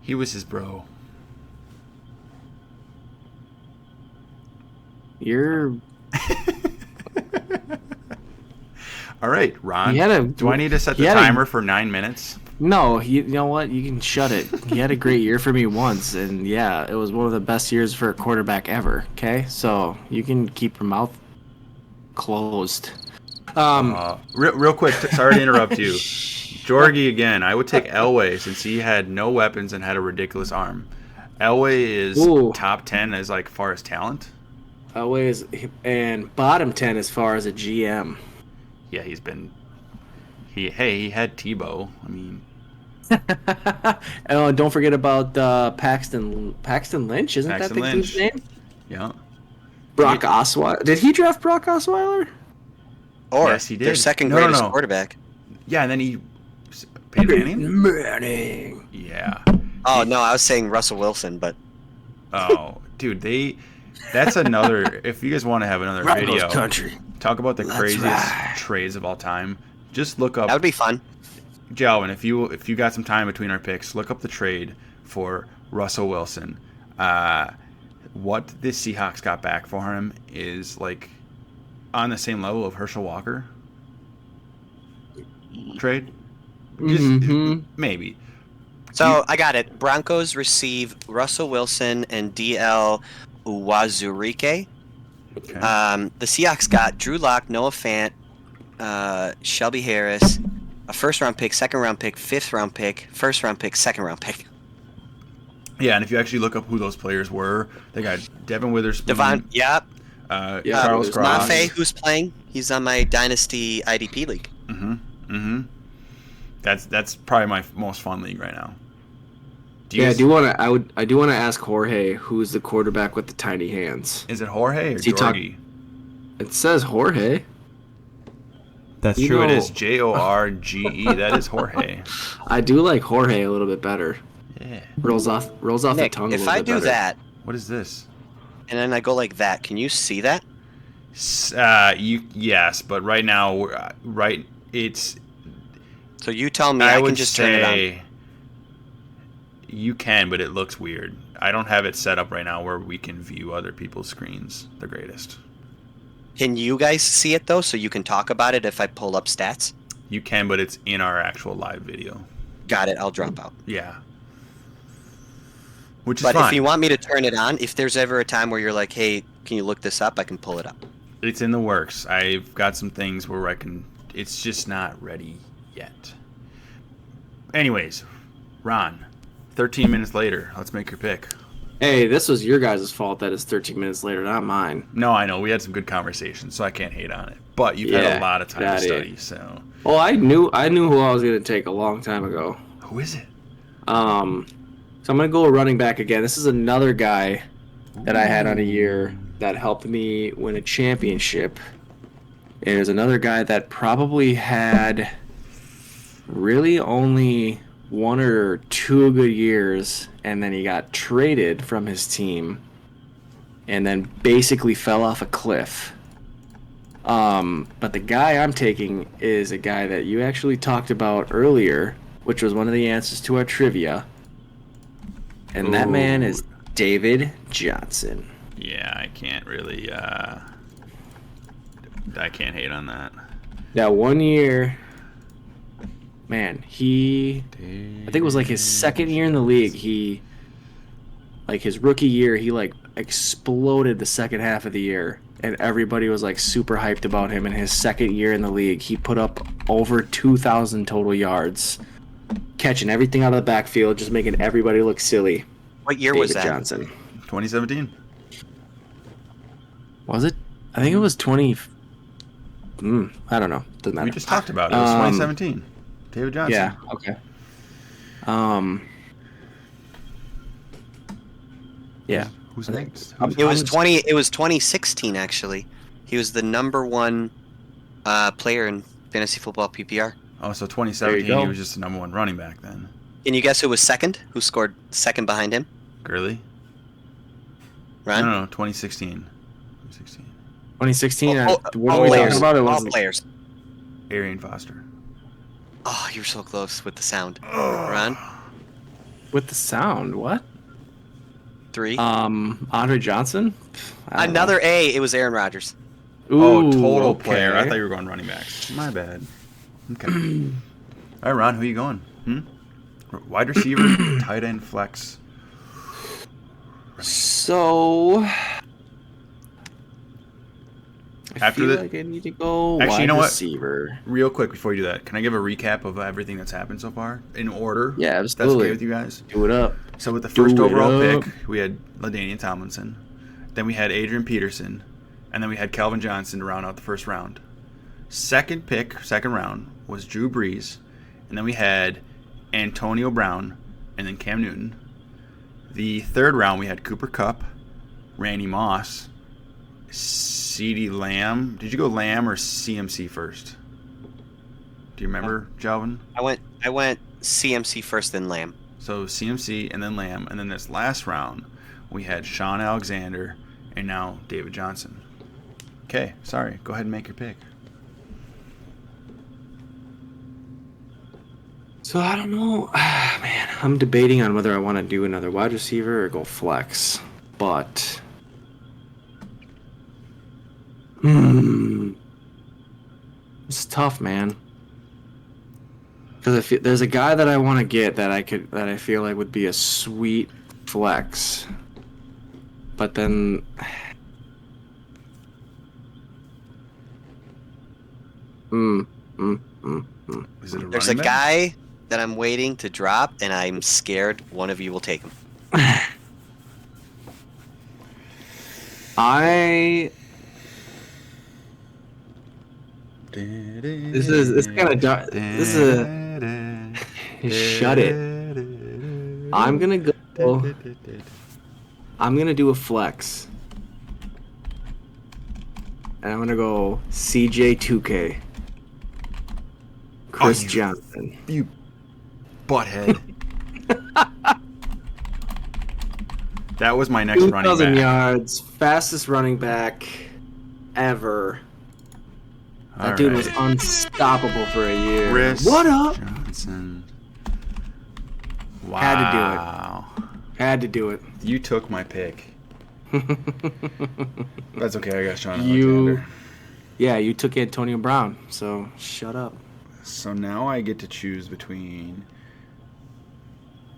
He was his bro. You're. All right, Ron. He had a- do I need to set the he had a- timer for 9 minutes? No, you know what? You can shut it. He had a great year for me once, and yeah, it was one of the best years for a quarterback ever. Okay, so you can keep your mouth closed. Real quick, sorry to interrupt you. Jorgie again. I would take Elway since he had no weapons and had a ridiculous arm. Elway is Ooh. top 10 as like far as talent. Always and bottom 10 as far as a GM. Yeah, he's been. He had Tebow. I mean, Oh, don't forget about Paxton Lynch. Isn't Paxton that the dude's Lynch. name? yeah. Brock Osweiler. Did he draft Brock Osweiler? Or Yes, he their did. second No, greatest no. quarterback. Yeah, and then he. Peyton Manning? Manning. Yeah. Oh, no, I was saying Russell Wilson, but Oh, dude, that's another. If you guys want to have another Broncos video, country. talk about the That's craziest right. trades of all time. Just look up that would be fun. Jalvin. If you got some time between our picks, look up the trade for Russell Wilson. What the Seahawks got back for him is like on the same level of Herschel Walker trade. Just Mhm. maybe. So I got it. Broncos receive Russell Wilson and DL Uwazurike. Okay. The Seahawks got Drew Lock, Noah Fant, Shelby Harris, a 1st-round pick, 2nd-round pick, 5th-round pick, 1st-round pick, 2nd-round pick. Yeah, and if you actually look up who those players were, they got Devin Witherspoon, Devon, yep. Charles there's Cross. Mafe, who's playing? He's on my Dynasty IDP league. That's probably my most fun league right now. I do want to ask Jorge, who's the quarterback with the tiny hands. Is it Jorge or Is he Jorge? It says Jorge. That's You true. It know- is Jorge. That is Jorge. I do like Jorge a little bit better. Yeah. Rolls off the Nick, tongue a if little I bit do better. that What is this? and then I go like that, can you see that? Yes, but right now, it's. So you tell me I I would can just turn it on. say you can, but it looks weird. I don't have it set up right now where we can view other people's screens the greatest. Can you guys see it though, so you can talk about it if I pull up stats? You can, but it's in our actual live video. Got it. I'll drop out. Yeah. Which is But fine. if you want me to turn it on, if there's ever a time where you're like, hey, can you look this up? I can pull it up. It's in the works. I've got some things where I can. It's just not ready yet. Anyways, Ron, 13 minutes later, let's make your pick. Hey, this was your guys' fault that it's 13 minutes later, not mine. No, I know. We had some good conversations, so I can't hate on it. But you've had a lot of time to study, so. Well, I knew who I was going to take a long time ago. Who is it? So I'm going to go running back again. This is another guy that I had on a year that helped me win a championship. And there's another guy that probably had really only 1 or 2 good years, and then he got traded from his team and then basically fell off a cliff. But the guy I'm taking is a guy that you actually talked about earlier, which was one of the answers to our trivia. And that man is David Johnson. Yeah, I can't really. I can't hate on that. Now, 1 year, man, I think it was like his second year in the league. His rookie year, he exploded the second half of the year, and everybody was super hyped about him. In his second year in the league, he put up over 2,000 total yards, catching everything out of the backfield, just making everybody look silly. What year David was that? Johnson. 2017. Was it? I think it was 20. I don't know. Doesn't matter. We just talked about it. It was 2017. David Johnson. Yeah. Okay. Yeah. Who's next? It was 2016 actually. He was the #1 player in fantasy football PPR. Oh, so There 2017, you go. he was just the #1 running back then. Can you guess who was second? Who scored second behind him? Gurley? Ron? No, 2016. 2016. 2016. All What are we players. talking about? It All was players. Arian Foster. Oh, you're so close with the sound. Ron? with the sound. What? 3. Andre Johnson. I don't Another A. It was Aaron Rodgers. know. Ooh, Total okay. player. I thought you were going running backs. My bad. Okay. All right, Ron, who are you going? Wide receiver, tight end, flex. So I After feel the- like I need to go Actually, wide you know what? receiver. Real quick before you do that, can I give a recap of everything that's happened so far in order? Yeah, That's absolutely. okay with you guys? Do it up. So with the Do first it overall up. pick, we had LaDainian Tomlinson. Then we had Adrian Peterson. And then we had Calvin Johnson to round out the first round. Second pick, second round, was Drew Brees. And then we had Antonio Brown and then Cam Newton. The third round, we had Cooper Kupp, Randy Moss, CeeDee Lamb. Did you go Lamb or CMC first? Do you remember, Jalvin? I went CMC first, then Lamb. So CMC and then Lamb. And then this last round, we had Sean Alexander and now David Johnson. Okay, sorry. Go ahead and make your pick. So I don't know. Man, I'm debating on whether I want to do another wide receiver or go flex. But it's tough, man. Because there's a guy that I want to get that I feel like would be a sweet flex. But then Is it a There's a running back? guy that I'm waiting to drop, and I'm scared one of you will take him. I It's kind of dark. This is a shut it. I'm gonna go. I'm gonna do a flex, and I'm gonna go CJ2K. Chris Johnson. You butthead. That was my next running 2,000 back. yards, fastest running back ever. That All dude right. was unstoppable for a year. Chris What up? Johnson. Wow. Had to do it. You took my pick. That's okay. I got Sean You- Alexander. Yeah, you took Antonio Brown, so shut up. So now I get to choose between.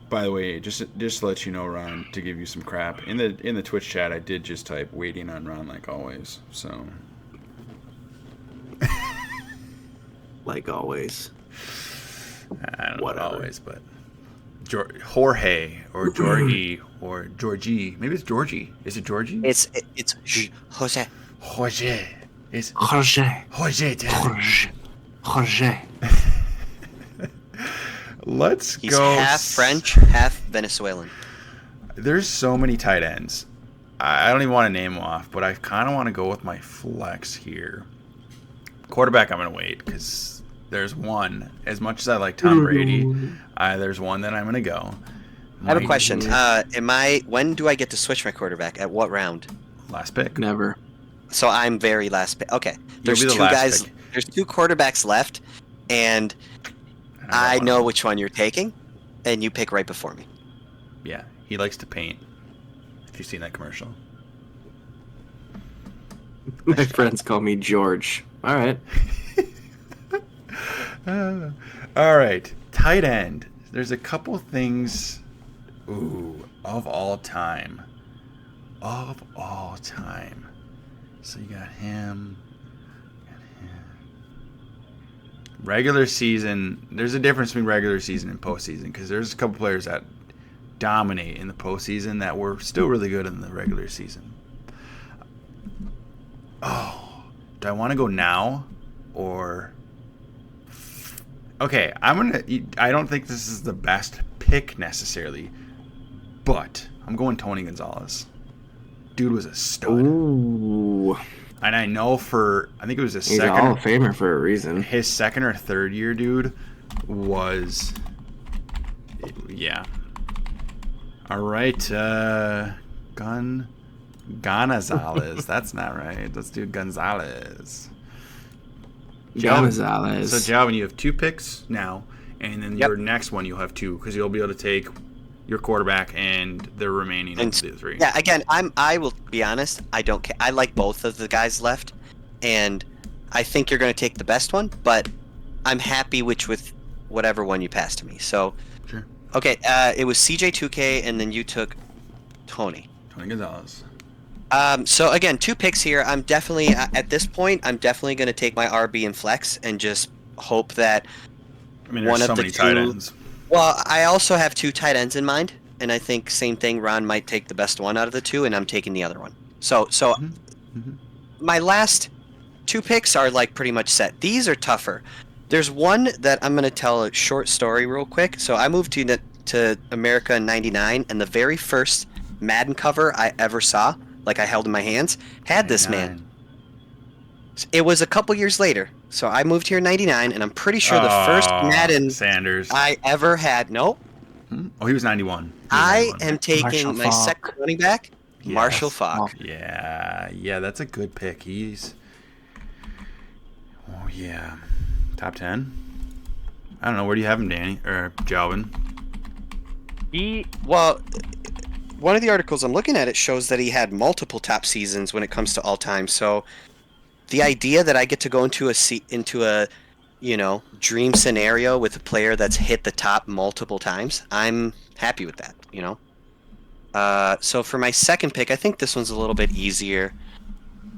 By the way, just to let you know, Ron, to give you some crap in the Twitch chat, I did just type waiting on Ron like always. So. Like always. I don't know Whatever. always, but Jorge or Georgie or Georgie. Maybe it's Georgie. Is it Georgie? It's Jose. Jorge. It's Jorge. Jorge. Jorge. Let's He's go. half French, half Venezuelan. There's so many tight ends. I don't even want to name them off, but I kind of want to go with my flex here. Quarterback, I'm going to wait because there's one. As much as I like Tom Brady, there's one that I'm going to go. I have a question. When do I get to switch my quarterback? At what round? Last pick. Never. So I'm very last pick. Okay. There's be the two last guys. pick. There's two quarterbacks left, and And I got one know of them. which one you're taking, and you pick right before me. Yeah, he likes to paint. If you've seen that commercial. My friends call me George. All right. All right, tight end. There's a couple things. Ooh, of all time. Of all time. So you got him. Regular season. There's a difference between regular season and postseason because there's a couple players that dominate in the postseason that were still really good in the regular season. Oh, do I want to go now or? Okay, I don't think this is the best pick necessarily, but I'm going Tony Gonzalez. Dude was a stud. Ooh. And I know I think it was his He's a Hall second, of Famer for a reason. his second or third year, dude, was, yeah. All right, Gonzalez. That's not right. Let's do Gonzalez. Gonzalez. So, Jalvin, you have two picks now, and then Yep. your next one you'll have two because you'll be able to take your quarterback and the remaining And of the three. Yeah, again, I will be honest. I don't care. I like both of the guys left, and I think you're going to take the best one. But I'm happy with whatever one you pass to me. So, Sure. okay, it was CJ2K, and then you took Tony. Tony Gonzalez. So again, two picks here. I'm definitely at this point. I'm definitely going to take my RB and flex and just hope that. I mean, One there's of so the many tight two- ends. Well, I also have two tight ends in mind, and I think same thing. Ron might take the best one out of the two, and I'm taking the other one. So Mhm. my last two picks are like pretty much set. These are tougher. There's one that I'm going to tell a short story real quick. So I moved to America in '99, and the very first Madden cover I ever saw, like I held in my hands, had this man. It was a couple years later. So I moved here in '99, and I'm pretty sure the first Madden Sanders. I ever had. Nope. Oh, he was 91. I am taking Marshall my Faulk. second running back, Yes. Marshall Faulk. Yeah, that's a good pick. Oh yeah, top 10. I don't know. Where do you have him, Danny or Jalvin? Well, one of the articles I'm looking at, it shows that he had multiple top seasons when it comes to all time. So the idea that I get to go into a dream scenario with a player that's hit the top multiple times, I'm happy with that. So for my second pick, I think this one's a little bit easier.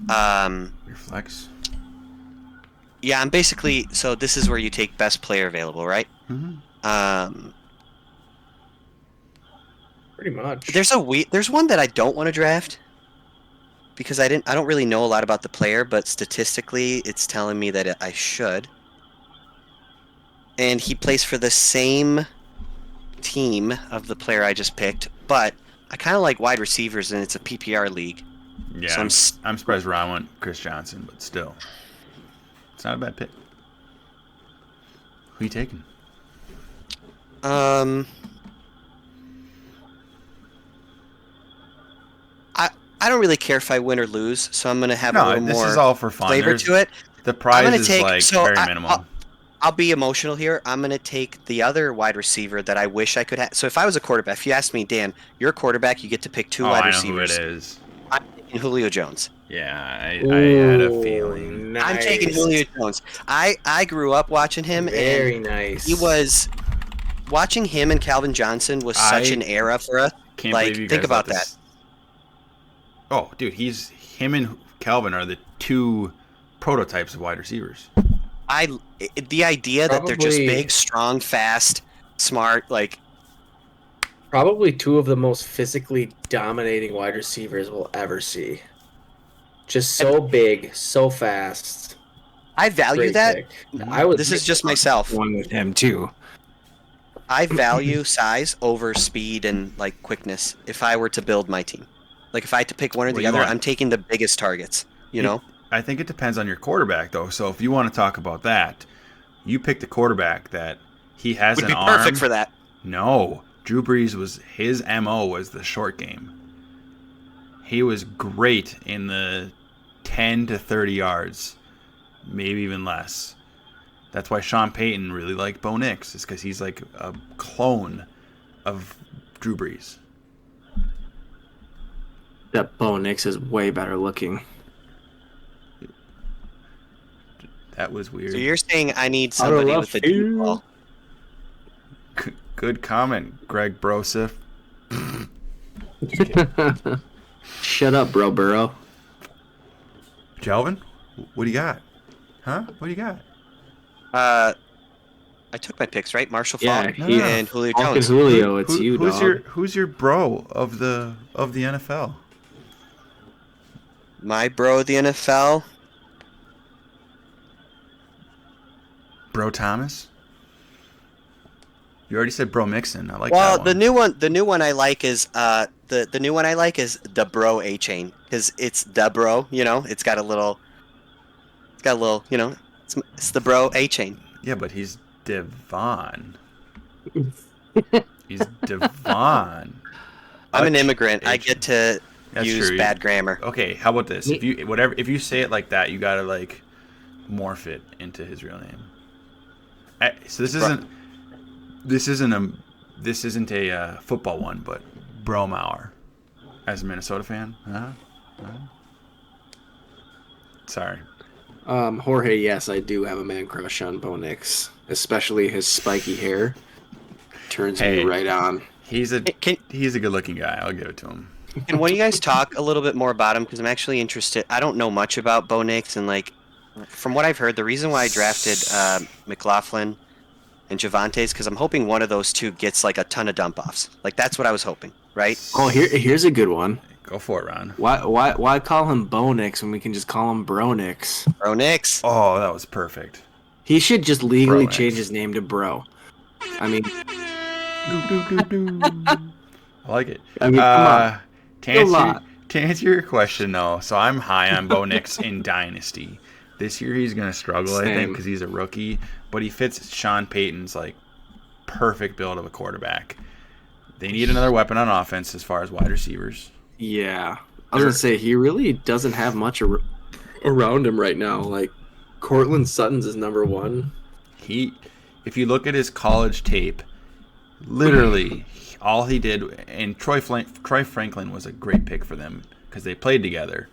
Your flex. Yeah, I'm basically, so this is where you take best player available, right? Mm-hmm. Pretty much. There's one that I don't want to draft, because I don't really know a lot about the player, but statistically, it's telling me that I should. And he plays for the same team of the player I just picked, but I kind of like wide receivers, and it's a PPR league. Yeah, so I'm surprised Ron went Chris Johnson, but still, it's not a bad pick. Who you taking? I don't really care if I win or lose, so I'm gonna have a little this more is all for fun. flavor to it. The prize I'm gonna is take, like so very minimal. I'll be emotional here. I'm gonna take the other wide receiver that I wish I could have. So if I was a quarterback, if you asked me, Dan, you're a quarterback, you get to pick two wide receivers. I know who it is. I'm taking Julio Jones. Yeah, I had a feeling. Nice. I'm taking Julio Jones. I grew up watching him, Very and nice. he was watching him and Calvin Johnson was such an era for us. Can't like, believe you think guys about let that. this. Oh, dude, him and Calvin are the two prototypes of wide receivers. The idea that they're just big, strong, fast, smart, like probably two of the most physically dominating wide receivers we'll ever see. Just so big, so fast. I value Great that. pick. This is just myself. One with him too. I value size over speed and like quickness. If I were to build my team, like if I had to pick one or the other, I'm taking the biggest targets. You know. I think it depends on your quarterback, though. So if you want to talk about that, you pick the quarterback that he has an arm. Would be perfect for that. No, Drew Brees his MO was the short game. He was great in the 10 to 30 yards, maybe even less. That's why Sean Payton really liked Bo Nix, is because he's like a clone of Drew Brees. That Bo Nix is way better looking. That was weird. So you're saying I need somebody with a deep ball. Good comment, Greg Brosif. Shut up, bro, Burrow. Jalvin, what do you got? Huh? What do you got? I took my picks, right? Marshall Faulk and Julio Jones. Julio, it's you, dog. Who's your bro of the NFL? My bro of the NFL. Bro Thomas? You already said Bro Mixon. I like well, that one. the new one I like is the new one I like is the Bro A Chain, because it's the Bro, you know, it's got a little, you know, it's the Bro A Chain. Yeah, but he's Devon. He's Devon. I'm an immigrant. I get to use bad grammar. Okay, how about this? If you say it like that, you gotta like morph it into his real name. So this isn't a football one, but Bromauer, as a Minnesota fan. Sorry. Jorge, yes, I do have a man crush on Bo Nix, especially his spiky hair. Turns me right on. He's a good-looking guy. I'll give it to him. Can one of you guys talk a little bit more about him? Because I'm actually interested. I don't know much about Bo Nix, and like from what I've heard, the reason why I drafted McLaughlin and Javonte is because I'm hoping one of those two gets like a ton of dump-offs. Like that's what I was hoping, right? Oh, here's a good one. Go for it, Ron. Why call him Bo Nix when we can just call him Bro Nix? Bro Nix. Oh, that was perfect. He should just legally change his name to Bro. I mean, I like it. I mean, come on. To answer your question, though, so I'm high on Bo Nix in Dynasty. This year he's going to struggle, I think, because he's a rookie. But he fits Sean Payton's like perfect build of a quarterback. They need another weapon on offense as far as wide receivers. Yeah. I was going to say, he really doesn't have much around him right now. Like, Cortland Sutton's is number one. If you look at his college tape, literally all he did, and Troy Franklin was a great pick for them because they played together.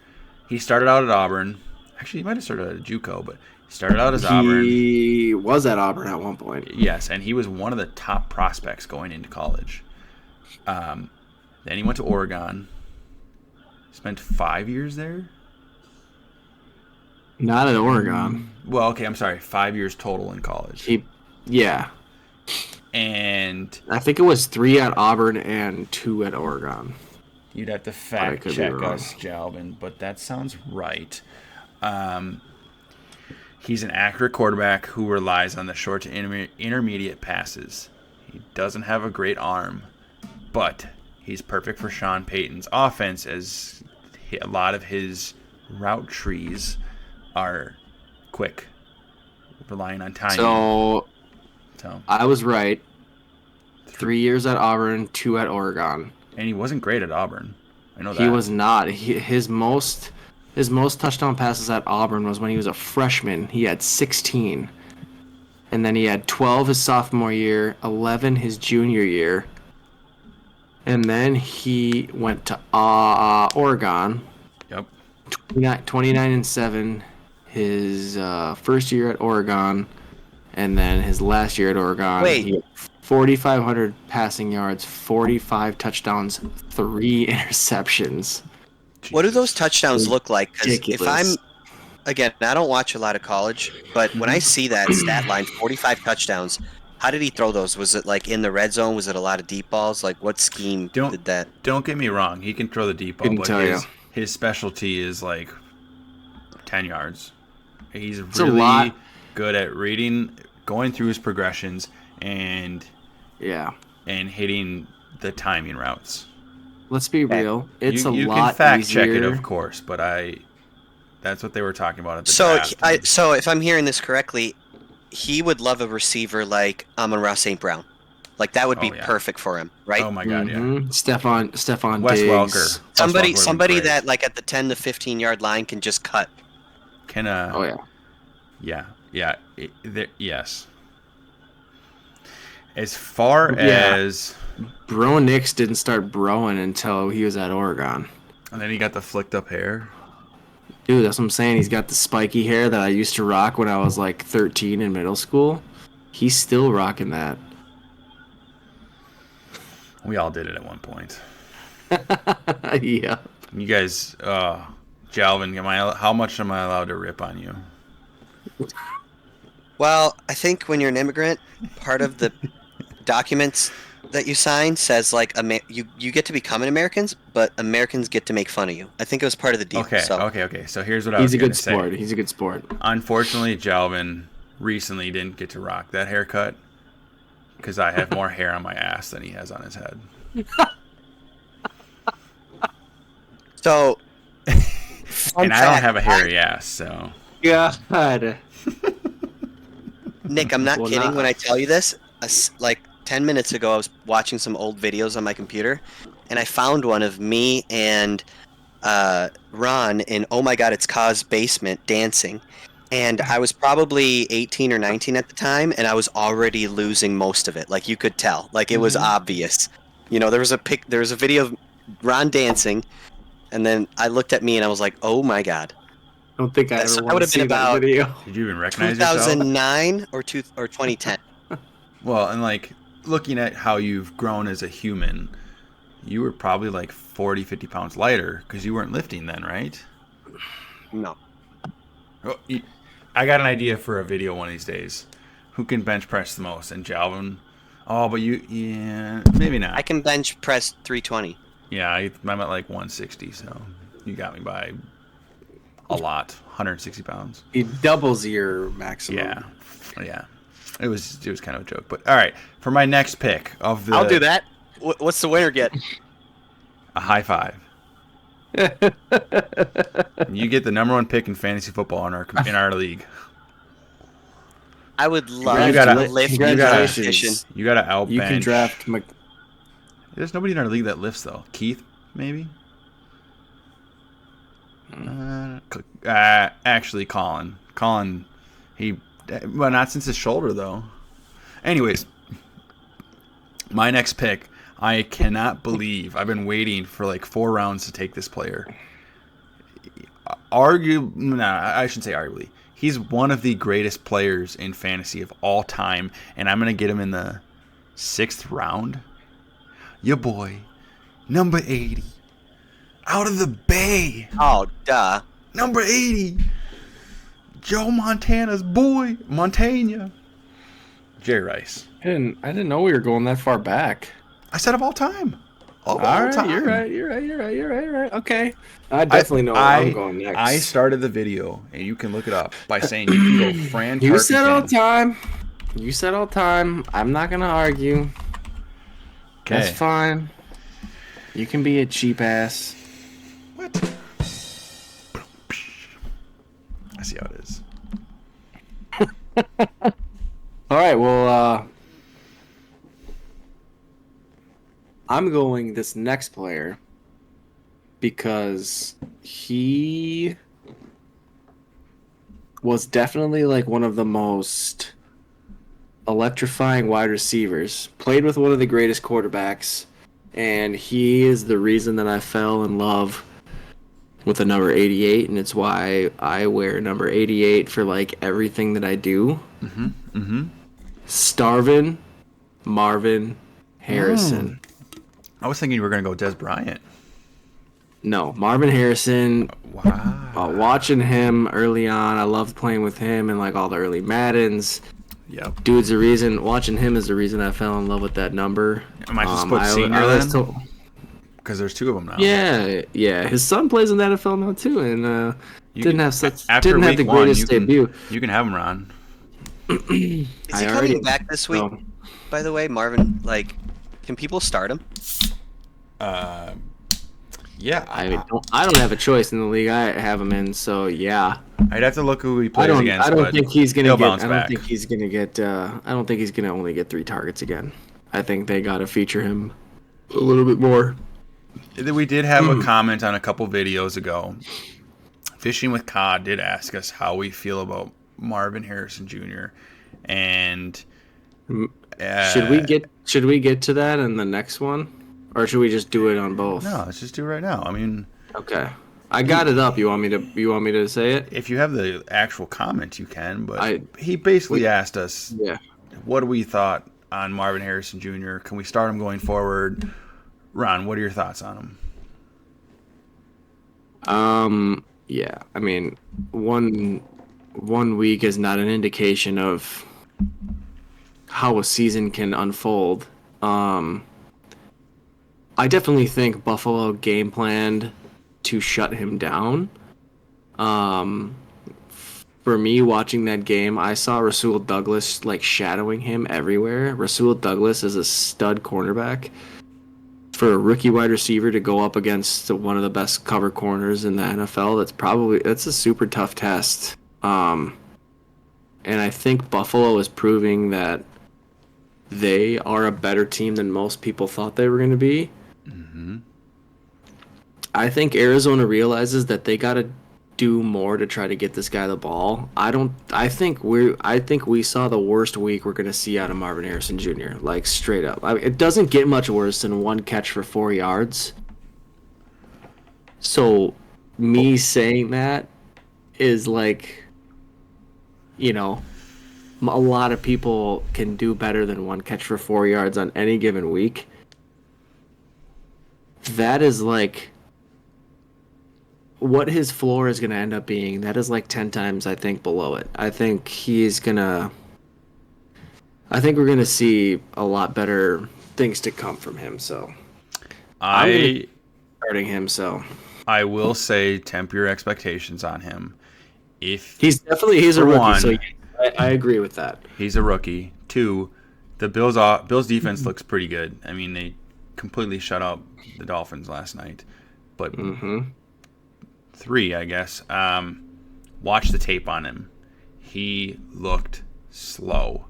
He started out at Auburn. Actually, he might have started at JUCO, but he started out as Auburn. He was at Auburn at one point. Yes, and he was one of the top prospects going into college. Then he went to Oregon. Spent 5 years there. Not at Oregon. Well, okay, I'm sorry. 5 years total in college. Yeah. And I think it was 3 at Auburn and 2 at Oregon. You'd have to I fact could be check wrong. us, Jalvin, but that sounds right. He's an accurate quarterback who relies on the short to intermediate passes. He doesn't have a great arm, but he's perfect for Sean Payton's offense as a lot of his route trees are quick, relying on timing. So I was right. 3 years at Auburn, 2 at Oregon. And he wasn't great at Auburn. I know that. He was not. His most touchdown passes at Auburn was when he was a freshman. He had 16. And then he had 12 his sophomore year, 11 his junior year. And then he went to Oregon. Yep. 29-7 his first year at Oregon. And then his last year at Oregon. Wait. He had 4,500 passing yards, 45 touchdowns, 3 interceptions. What do those touchdowns look like? Because if Ridiculous. again, I don't watch a lot of college, but when I see that stat line, 45 touchdowns, how did he throw those? Was it like in the red zone? Was it a lot of deep balls? Like what scheme did that? Don't get me wrong. He can throw the deep ball, Couldn't but tell you. his specialty is like 10 yards. He's a really lot. good at reading, going through his progressions, and hitting the timing routes. Let's be real. It's you a lot can fact easier. check it, of course, but that's what they were talking about at the So, draft. so if I'm hearing this correctly, he would love a receiver like Amon-Ra St. Brown. Like that would be perfect for him, right? Oh my god, yeah. Stefan Wes Diggs. Welker. Somebody that like at the 10 to 15 yard line can just cut. Yes. As far as Bro Nix didn't start broing until he was at Oregon. and then he got the flicked up hair. Dude, that's what I'm saying. He's got the spiky hair that I used to rock when I was like 13 in middle school. He's still rocking that. We all did it at one point. Yeah. You guys, Jalvin, how much am I allowed to rip on you? Well, I think when you're an immigrant, part of the documents that you sign says like you get to become an Americans, but Americans get to make fun of you. I think it was part of the deal. Okay. So here's what I was He's a going good to say. sport. He's a good sport. Unfortunately, Jalvin recently didn't get to rock that haircut because I have more hair on my ass than he has on his head. So, And I don't have a hairy ass, so. God. Nick, I'm not Well, kidding not- when I tell you this. Like 10 minutes ago, I was watching some old videos on my computer, and I found one of me and Ron in Oh My God, It's Kaz basement dancing. And I was probably 18 or 19 at the time, and I was already losing most of it. Like you could tell, like it was obvious. You know, there was a video of Ron dancing, and then I looked at me and I was like, "Oh my God!" I don't think I That ever would want to have been see that about video. Did you even recognize yourself? 2009 or 2010. Well, and like looking at how you've grown as a human, you were probably like 40, 50 pounds lighter because you weren't lifting then, right? No. Oh, I got an idea for a video one of these days. Who can bench press the most? And Jalvin. Oh, but maybe not. I can bench press 320. Yeah, I'm at like 160, so you got me by a lot. 160 pounds. He doubles your maximum. Yeah. It was kind of a joke, but all right. For my next pick of the, I'll do that. What's the winner get? a high five. You get the number one pick in fantasy football in our league. I would love You gotta- to lift you the gotta- competition. You got to outbench. You can draft There's nobody in our league that lifts though. Keith, maybe. Actually, Colin. Well, not since his shoulder though. Anyways, my next pick. I cannot believe I've been waiting for like 4 rounds to take this player. I shouldn't say arguably. He's one of the greatest players in fantasy of all time, and I'm gonna get him in the 6th round. Your boy, number 80, out of the Bay. Oh, duh. Number 80, Joe Montana's boy, Montana. Jerry Rice. I didn't know we were going that far back. I said of all time. Of All all right, time. you're right. Okay. I definitely know where I'm going next. I started the video, and you can look it up by saying you can go Fran You said all Tarkenton. time. I'm not gonna argue. That's Okay. fine. You can be a cheap ass. What? I see how it is. All right, well, I'm going this next player because he was definitely like one of the most electrifying wide receivers. Played with one of the greatest quarterbacks, and he is the reason that I fell in love with the number 88, and it's why I wear number 88 for like everything that I do. Starvin Marvin Harrison. I was thinking you were going to go Des Bryant. No, Marvin Harrison. Wow. Watching him early on, I loved playing with him and like all the early Maddens. Yep. Dude's the reason. Watching him is the reason I fell in love with that number. Am I supposed to put senior was then? Because there's two of them now. Yeah. His son plays in the NFL now too, and didn't have the week greatest debut. You can have him, Ron. Is he coming back this week? So, By the way, Marvin, like, can people start him? Yeah. I don't have a choice in the league I have him in, so yeah. I'd have to look who he plays against. I don't think he's gonna he'll get. bounce I don't back. think he's gonna get. I don't think he's gonna only get 3 targets again. I think they gotta feature him a little bit more. We did have a comment on a couple videos ago. Fishing with Cod did ask us how we feel about Marvin Harrison Jr. And Should we get to that in the next one, or should we just do it on both? No, let's just do it right now. I mean, Okay, I got it up. You want me to say it? if you have the actual comment, you can. But he we- asked us, Yeah. what we thought on Marvin Harrison Jr. Can we start him going forward? Ron, what are your thoughts on him? Yeah. I mean, one week is not an indication of how a season can unfold. I definitely think Buffalo game planned to shut him down. For me, watching that game, I saw Rasul Douglas like shadowing him everywhere. Rasul Douglas is a stud cornerback. For a rookie wide receiver to go up against one of the best cover corners in the NFL, that's a super tough test. And I think Buffalo is proving that they are a better team than most people thought they were going to be. Mm-hmm. I think Arizona realizes that they got to do more to try to get this guy the ball. I think we saw the worst week we're going to see out of Marvin Harrison Jr. Like straight up. It doesn't get much worse than 1 catch for 4 yards. So me saying that is like, you know, a lot of people can do better than 1 catch for 4 yards on any given week. That is like what his floor is going to end up being. That is like 10 times, I think, below it. I think we're going to see a lot better things to come from him. So I'm starting him. So I will say temper your expectations on him. He's a rookie. One, so I agree with that. He's a rookie. 2, the Bills defense looks pretty good. I mean, they completely shut out the Dolphins last night. But 3, I guess. Watch the tape on him. He looked slow.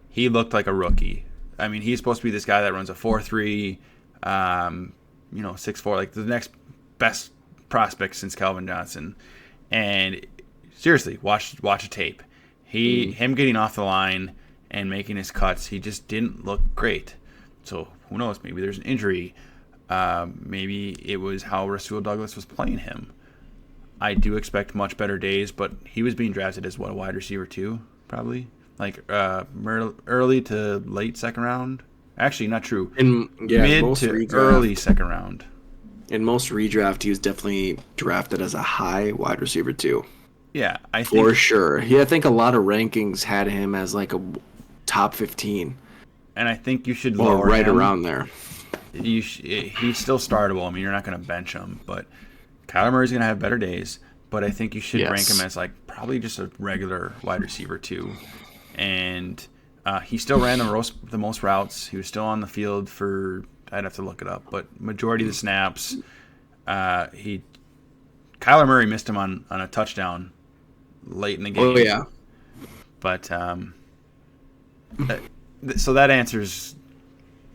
He looked like a rookie. I mean, he's supposed to be this guy that runs a 4.3, 6'4", like the next best prospect since Calvin Johnson. And seriously, watch a tape. Him getting off the line and making his cuts, he just didn't look great. So who knows? Maybe there's an injury. Maybe it was how Rasul Douglas was playing him. I do expect much better days, but he was being drafted as a wide receiver too, probably like early to late second round. Actually, not true. Mid to early second round. In most redraft, he was definitely drafted as a high wide receiver too. Yeah, I think for sure. I think a lot of rankings had him as like a top 15, and I think you should lower right him. around there. he's still startable. I mean, you're not going to bench him, but Kyler Murray's going to have better days. But I think you should rank him as like probably just a regular wide receiver too. And he still ran the most routes. He was still on the field for, I'd have to look it up, but majority of the snaps. Kyler Murray missed him on a touchdown late in the game. Oh yeah. But so that answers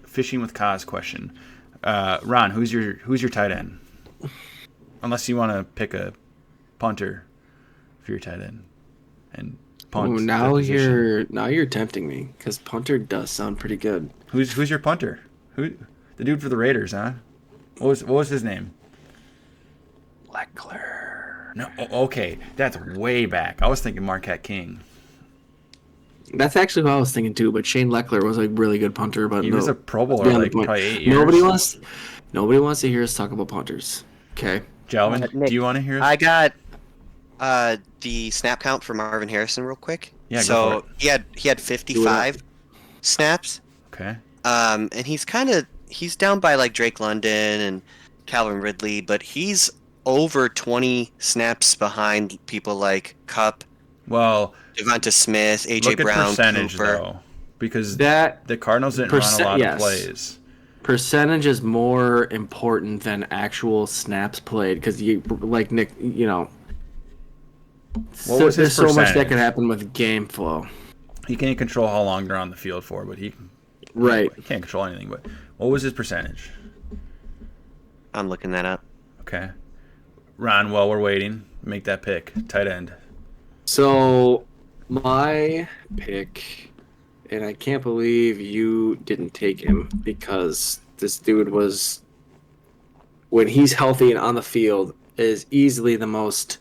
Fishing with Kaz question. Ron, who's your tight end? Unless you want to pick a punter for your tight end and punt. Ooh, now you're tempting me because punter does sound pretty good. Who's your punter? The dude for the Raiders, huh? What was his name? Leckler. No, okay, that's way back. I was thinking Marquette King. That's actually what I was thinking too. But Shane Leckler was a really good punter. But he was a Pro Bowler like probably 8 years. Nobody wants to hear us talk about punters. Okay. Jalvin, do you want to hear us? I got the snap count for Marvin Harrison real quick. Yeah, go so for he had 55 snaps. Okay. And he's down by like Drake London and Calvin Ridley, but he's over 20 snaps behind people like Kupp, Well, Devonta Smith, AJ look Brown, at percentage Cooper. though, because the Cardinals didn't run a lot of plays. Percentage is more important than actual snaps played because you like Nick, Was his there's so much that percentage? can happen with game flow. He can't control how long they're on the field for, but he can't control anything. But what was his percentage? I'm looking that up. Okay, Ron. While we're waiting, make that pick. Tight end. So my pick, and I can't believe you didn't take him because this dude was, when he's healthy and on the field, is easily the most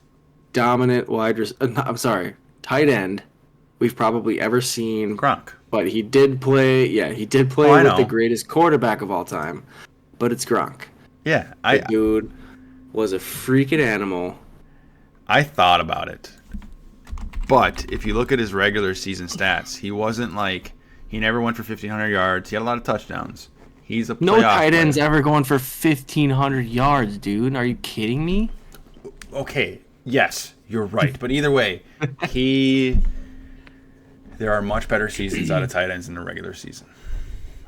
dominant tight end we've probably ever seen. Gronk. But he did play with the greatest quarterback of all time. But it's Gronk. Yeah, The dude was a freaking animal. I thought about it. But if you look at his regular season stats, he wasn't like, he never went for 1,500 yards. He had a lot of touchdowns. He's a playoff No tight end's player. ever going for 1,500 yards, dude. Are you kidding me? Okay, yes, you're right. But either way, there are much better seasons out of tight ends in the regular season.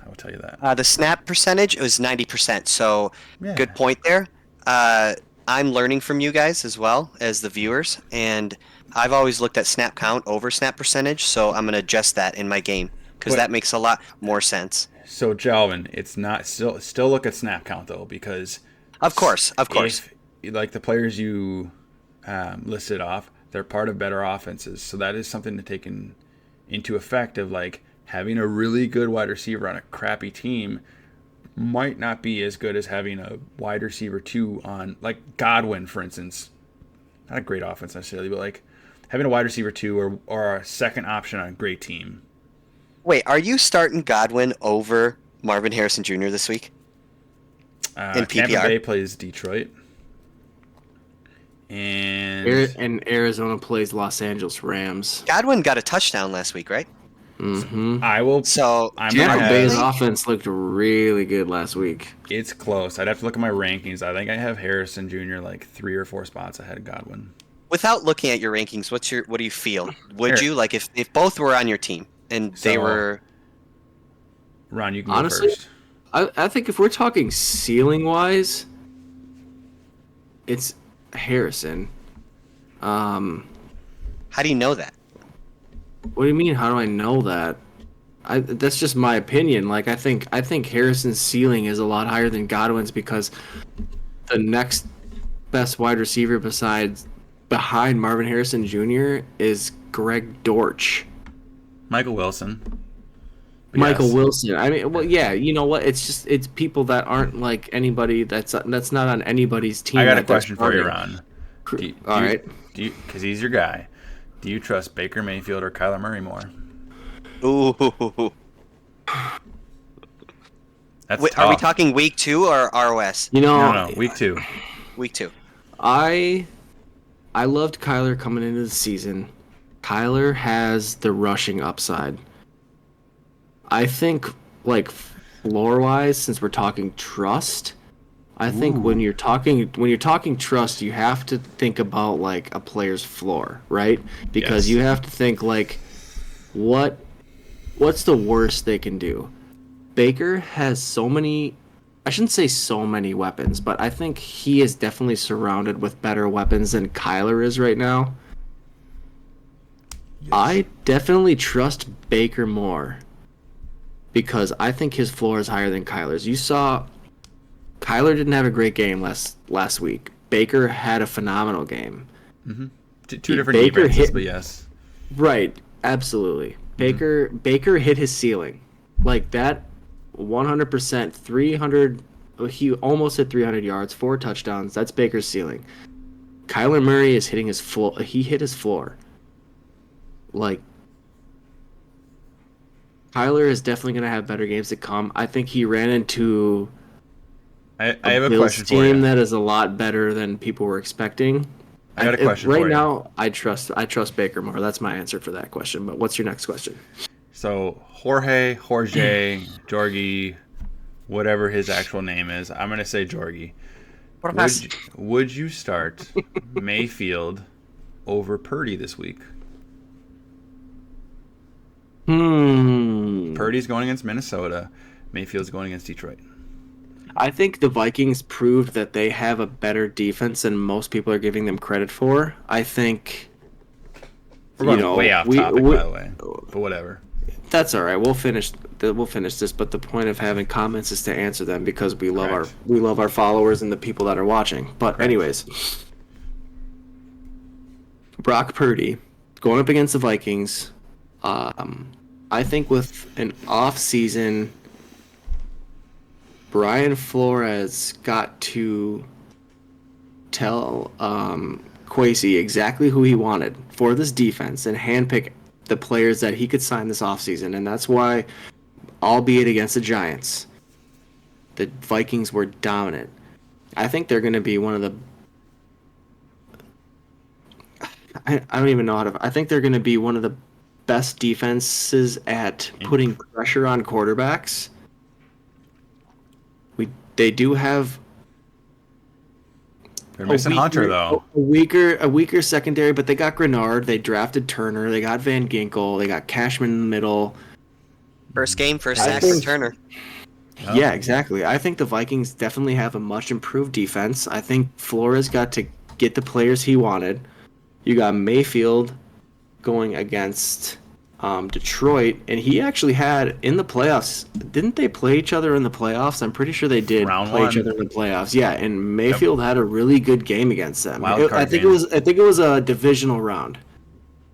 I will tell you that. The snap percentage was 90%. So Yeah. good point there. I'm learning from you guys as well as the viewers, and I've always looked at snap count over snap percentage. So I'm going to adjust that in my game because that makes a lot more sense. So Jalvin, it's not still look at snap count though, because Of course. if, like the players you listed off, they're part of better offenses. So that is something to take into effect of like having a really good wide receiver on a crappy team might not be as good as having a wide receiver 2 on, like Godwin, for instance. Not a great offense necessarily, but like having a wide receiver 2 or a second option on a great team. Wait, are you starting Godwin over Marvin Harrison Jr. this week? In PPR? Tampa Bay plays Detroit. And Arizona plays Los Angeles Rams. Godwin got a touchdown last week, right? Mm-hmm. I will. So I'm Tampa gonna Bay's have, offense looked really good last week. it's close. I'd have to look at my rankings. I think I have Harrison Jr. like 3 or 4 spots ahead of Godwin. without looking at your rankings, what do you feel? Would Here. you like if both were on your team and they So- were? Ron, you can Honestly, go first. I think if we're talking ceiling wise, it's Harrison. How do you know that? What do you mean? How do I know that? That's just my opinion. Like I think Harrison's ceiling is a lot higher than Godwin's because the next best wide receiver behind Marvin Harrison Jr. is Greg Dortch. Michael Wilson. Michael Yes. Wilson. I mean, well, yeah. You know what? It's people that aren't like anybody that's not on anybody's team. I got a that they're question for you, starting. Ron. All right. Because he's your guy. Do you trust Baker Mayfield or Kyler Murray more? Ooh. That's Wait, tough. are we talking week 2 or ROS? You know, No, week 2. Week 2. I loved Kyler coming into the season. Kyler has the rushing upside. I think like floor wise, since we're talking trust, I think when you're talking trust, you have to think about like a player's floor, right? Because Yes. you have to think like what's the worst they can do? Baker has so many, I shouldn't say so many weapons, but I think he is definitely surrounded with better weapons than Kyler is right now. I definitely trust Baker more because I think his floor is higher than Kyler's. You saw Kyler didn't have a great game last week. Baker had a phenomenal game. Two different Baker defenses, hit- but yes. Right, absolutely. Baker hit his ceiling. Like that 100% 300 he almost hit 300 yards, 4 touchdowns. That's Baker's ceiling. Kyler Murray is hitting his floor. He hit his floor. Like Kyler is definitely going to have better games to come. I think he ran into I have a Bills question for team you. that is a lot better than people were expecting. I got a question right for you. now. I trust Baker more. That's my answer for that question. But what's your next question? So Jorge, Jorgie, whatever his actual name is, I'm gonna say Jorgie. Would you start Mayfield over Purdy this week? Purdy's going against Minnesota. Mayfield's going against Detroit. I think the Vikings proved that they have a better defense than most people are giving them credit for. I think We're going way off topic, by the way, but whatever. That's all right. We'll finish this. But the point of having comments is to answer them because we love our followers and the people that are watching. But anyways, Brock Purdy going up against the Vikings. I think with an off season, Brian Flores got to tell Kwesi exactly who he wanted for this defense and handpick the players that he could sign this offseason. And that's why, albeit against the Giants, the Vikings were dominant. I think they're going to be one of the... I don't even know how to... I think they're going to be one of the best defenses at putting pressure on quarterbacks. They do have... They're missing Hunter, though. A weaker secondary, but they got Grenard. They drafted Turner. They got Van Ginkel. They got Cashman in the middle. First game, first sack for Turner. Yeah, exactly. I think the Vikings definitely have a much improved defense. I think Flores got to get the players he wanted. You got Mayfield going against Detroit, and he actually had in the playoffs. Didn't they play each other in the playoffs? I'm pretty sure they did play each other in the playoffs. Yeah, and Mayfield had a really good game against them. I think it was a divisional round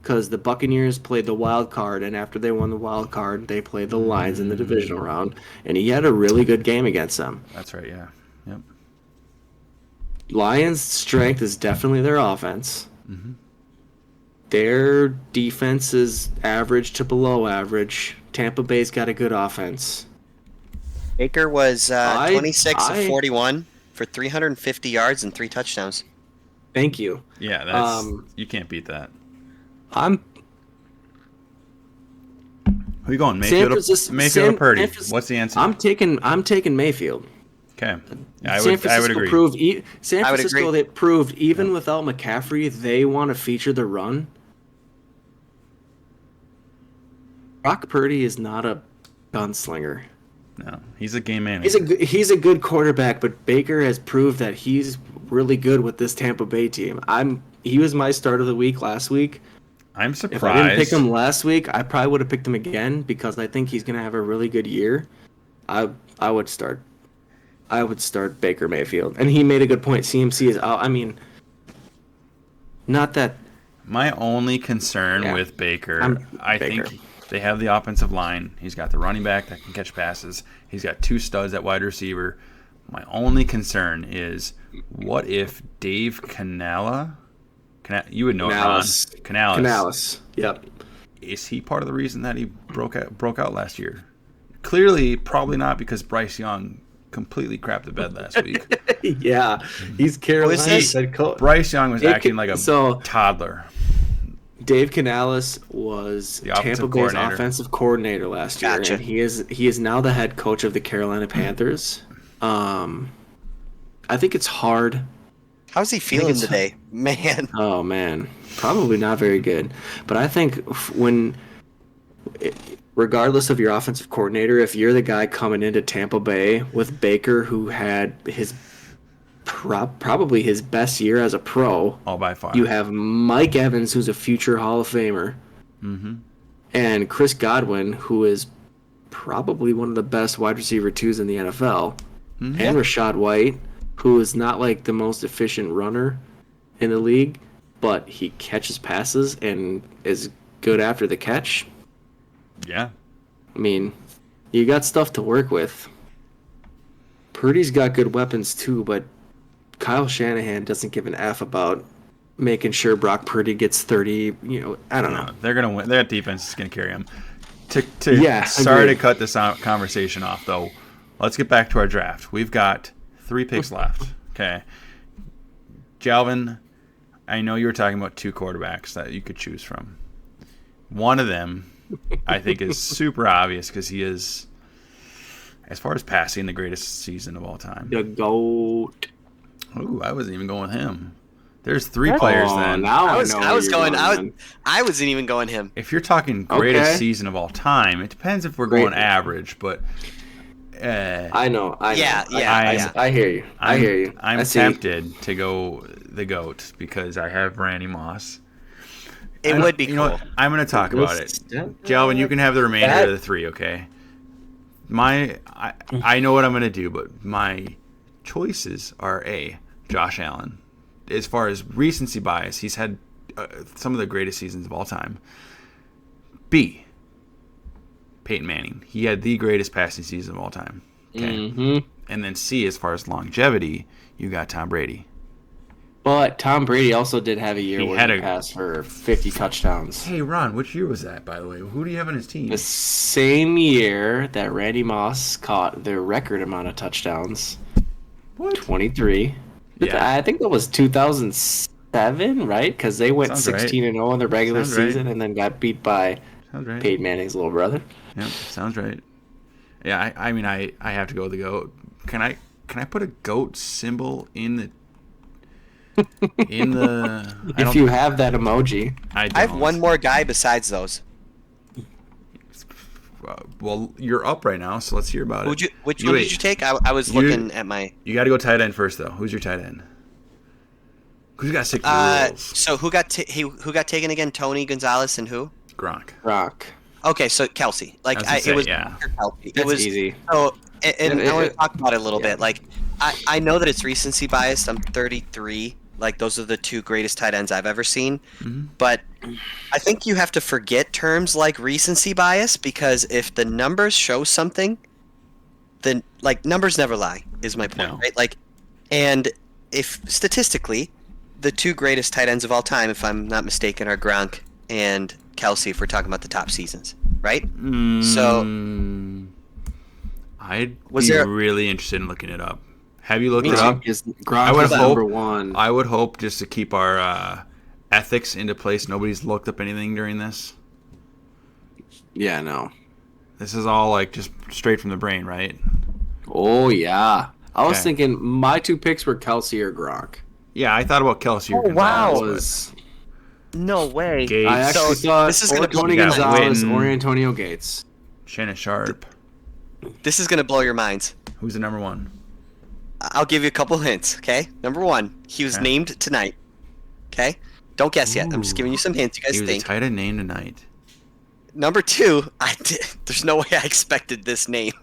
because the Buccaneers played the wild card, and after they won the wild card, they played the Lions in the divisional round, and he had a really good game against them. That's right. Yeah. Yep. Lions' strength is definitely their offense. Their defense is average to below average. Tampa Bay's got a good offense. Baker was 26 of 41 for 350 yards and 3 touchdowns. Thank you. Yeah, that's you can't beat that. I'm. Who you going? Mayfield or Purdy? What's the answer? I'm taking Mayfield. Okay. San Francisco agree. They proved even without McCaffrey, they want to feature the run. Brock Purdy is not a gunslinger. No, he's a game manager. He's a good quarterback, but Baker has proved that he's really good with this Tampa Bay team. He was my start of the week last week. I'm surprised. If I didn't pick him last week, I probably would have picked him again because I think he's going to have a really good year. I would start Baker Mayfield. And he made a good point. CMC is out. I mean, not that. My only concern with Baker, I think they have the offensive line. He's got the running back that can catch passes. He's got 2 studs at wide receiver. My only concern is, what if Dave Canales, you would know Canales. Yep. Is he part of the reason that he broke out last year? Clearly, probably not, because Bryce Young completely crapped the bed last week. Yeah, he's Carolina's head coach. Bryce Young was acting like a toddler. Dave Canales was The offensive Tampa Bay's coordinator. offensive coordinator last year, Gotcha. and he is now the head coach of the Carolina Panthers. I think it's hard. How's he feeling it's- today? Man. Oh man, probably not very good. But I think when, regardless of your offensive coordinator, if you're the guy coming into Tampa Bay with Baker, who had his probably his best year as a pro, All by far. you have Mike Evans, who's a future Hall of Famer, and Chris Godwin, who is probably one of the best wide receiver twos in the NFL, and Rashad White, who is not like the most efficient runner in the league, but he catches passes and is good after the catch. Yeah. I mean, you got stuff to work with. Purdy's got good weapons too, but Kyle Shanahan doesn't give an F about making sure Brock Purdy gets 30. I don't know. They're gonna win. That defense is gonna carry them. Sorry agreed. to cut this conversation off, though. Let's get back to our draft. We've got 3 picks left. Okay. Jalvin, I know you were talking about 2 quarterbacks that you could choose from. One of them, I think, is super obvious because he is, as far as passing, the greatest season of all time. The GOAT. Ooh, I wasn't even going with him. There's 3 players then. Now I was know I where was you're going man. I wasn't even going him. If you're talking greatest Okay. season of all time, it depends if we're going average, but I know. Yeah. I hear you. I hear you. I'm I see. tempted to go the GOAT because I have Randy Moss. It would be You know cool. what? I'm going to talk about it. Jalvin, you can have the remainder of the 3, okay? I know what I'm going to do, but my choices are A, Josh Allen. As far as recency bias, he's had some of the greatest seasons of all time. B, Peyton Manning. He had the greatest passing season of all time. Okay. And then C, as far as longevity, you got Tom Brady. But Tom Brady also did have a year He where had he a- passed for 50 touchdowns. Hey, Ron, which year was that, by the way? Who do you have on his team? The same year that Randy Moss caught the record amount of touchdowns, What? 23. Yeah. I think that was 2007, right? Because they went Sounds right. 16-0 in the regular Sounds right. season and then got beat by Sounds right. Peyton Manning's little brother. Yep, sounds right. Yeah, I mean, I have to go with the GOAT. Can I put a GOAT symbol in the If you have that emoji. I I have don't. one more guy besides those. Well, you're up right now, so let's hear about it. Which one wait. did you take? I was You- looking at my. You got to go tight end first, though. Who's your tight end? Because you got to stick to the rules. So who got taken again? Tony Gonzalez and who? Gronk. Rock. Okay, so Kelsey. I was gonna say, it was yeah. Kelsey. That's It was easy. So, and I want to talk about it a little Yeah. bit. Like, I know that it's recency biased. I'm 33. Like, those are the 2 greatest tight ends I've ever seen. But I think you have to forget terms like recency bias because if the numbers show something, then, like, numbers never lie, is my point, No. right? Like, and if statistically, the 2 greatest tight ends of all time, if I'm not mistaken, are Gronk and Kelsey if we're talking about the top seasons, right? So I'd Was be there- really interested in looking it up. Have you looked it up? Gronk would is hope- number 1. I would hope, just to keep our ethics into place, nobody's looked up anything during this. Yeah, no. This is all like just straight from the brain, right? Oh, yeah. I was Okay. thinking my 2 picks were Kelsey or Gronk. Yeah, I thought about Kelsey or wow. Gonzalez, Was no way. Gates. I actually So, thought this is or gonna Tony blow- Gonzalez Witten. or Antonio Gates. but Shannon Sharp. This is gonna blow your minds. Who's the number 1? I'll give you a couple hints. Okay, number 1, he was Okay. named tonight. Okay, don't guess yet. I'm just giving you some hints. You guys He was a think. tight end name tonight. Number 2, there's no way I expected this name.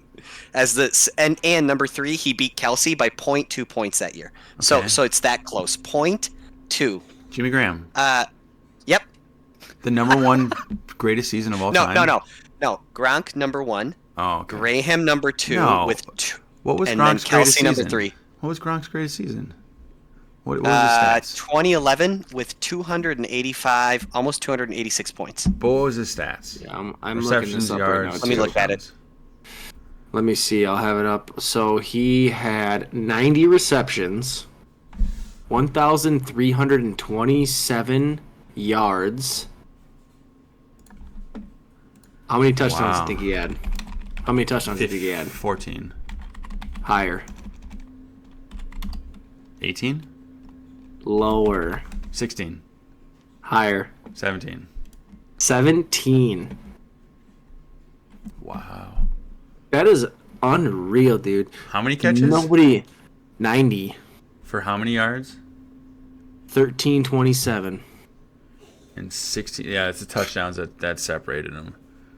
As the and number 3, he beat Kelsey by 0.2 points that year. Okay. So it's that close. 0.2. Jimmy Graham. Yep. The number 1 greatest season of all time. No. Gronk number 1, Oh, okay. Graham number 2 No. with 2, What was and then Gronk's greatest Kelsey number season? 3. What was Gronk's greatest season? What was his stats? 2011 with 285, almost 286 points. What was his stats? Yeah, I'm looking Receptions, this up yards. right now. Let me too. look at it. Let me see. I'll have it up. So he had 90 receptions, 1,327 yards, How many touchdowns Wow. do you think he had? How many touchdowns do you think he had? 14. Higher. 18? Lower. 16. Higher. 17. 17. Wow. That is unreal, dude. How many catches? Nobody. 90. For how many yards? 1327. And 16. Yeah, it's the touchdowns that separated them.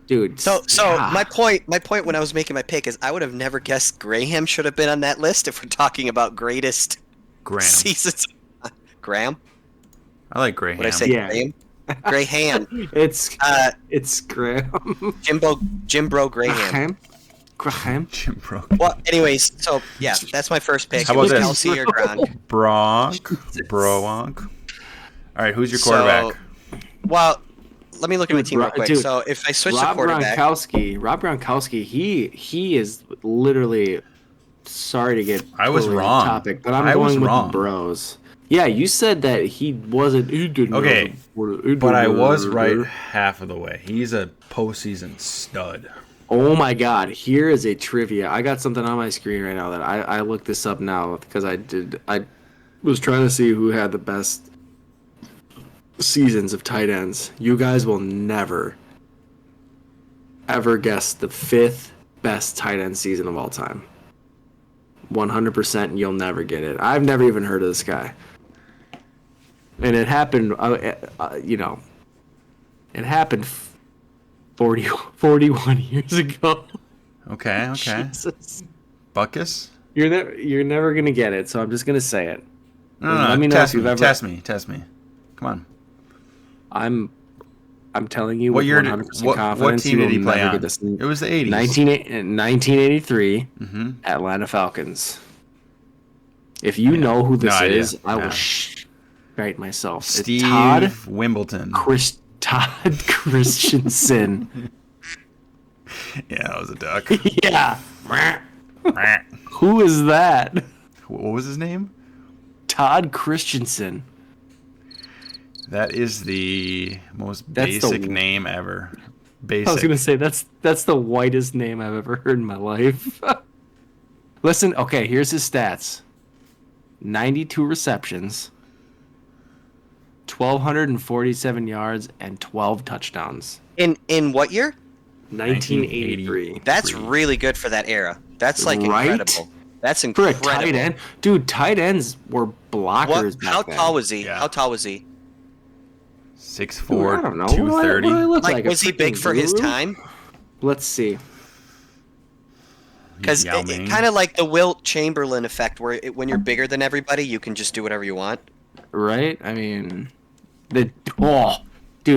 Dude. So yeah. my point when I was making my pick is I would have never guessed Graham should have been on that list if we're talking about greatest Graham. seasons. Graham? I like Graham. Would I say Yeah. Graham? Graham. It's Graham. Jimbro Graham. Graham. Jim Broke. Well, anyways, so yeah, that's my first pick. How It about was this? Kelsey or Gronk. Bronk. All right, who's your quarterback? Well, let me look at my team real quick. Dude, So if I switch to Rob quarterback, Gronkowski, he is literally sorry to get I was totally wrong. off topic, but I'm I was going with wrong. the bros. Yeah, you said that he wasn't. He didn't. Okay, know but I was right half of the way. He's a postseason stud. Oh my God! Here is a trivia. I got something on my screen right now that I looked this up now because I was trying to see who had the best seasons of tight ends. You guys will never ever guess the 5th best tight end season of all time. 100%, you'll never get it. I've never even heard of this guy, and it happened. It happened 41 years ago. Okay. Jesus. Buckus? You're never gonna get it, so I'm just gonna say it. No. Let me know Test if you've me. ever. Test me. Come on. I'm telling you What with year 100% what confidence. team you did he will play never on? get this. It was the 80s. 1983 Mm-hmm. Atlanta Falcons. If you know who this No idea. is, I will Yeah. write myself. It's Steve Todd Wimbledon. Christensen. Yeah, that was a duck. Yeah. Who is that? What was his name? Todd Christensen. That is the most That's basic the- name ever. I was Basic. gonna say that's the whitest name I've ever heard in my life. Listen, okay, here's his stats: 92 receptions, 1,247 yards, and 12 touchdowns. in what year? 1983. That's really good for that era. That's like Right? incredible. That's For a incredible. tight end, dude. Tight ends were blockers back How then. tall was he? Yeah. How tall was he? 6'4", I don't know. 230. What do I look Like, a was he big freaking for his guru? time? Let's see. Because Yao it Ming. kind of like the Wilt Chamberlain effect, where when you're bigger than everybody, you can just do whatever you want. Right? I mean, dude,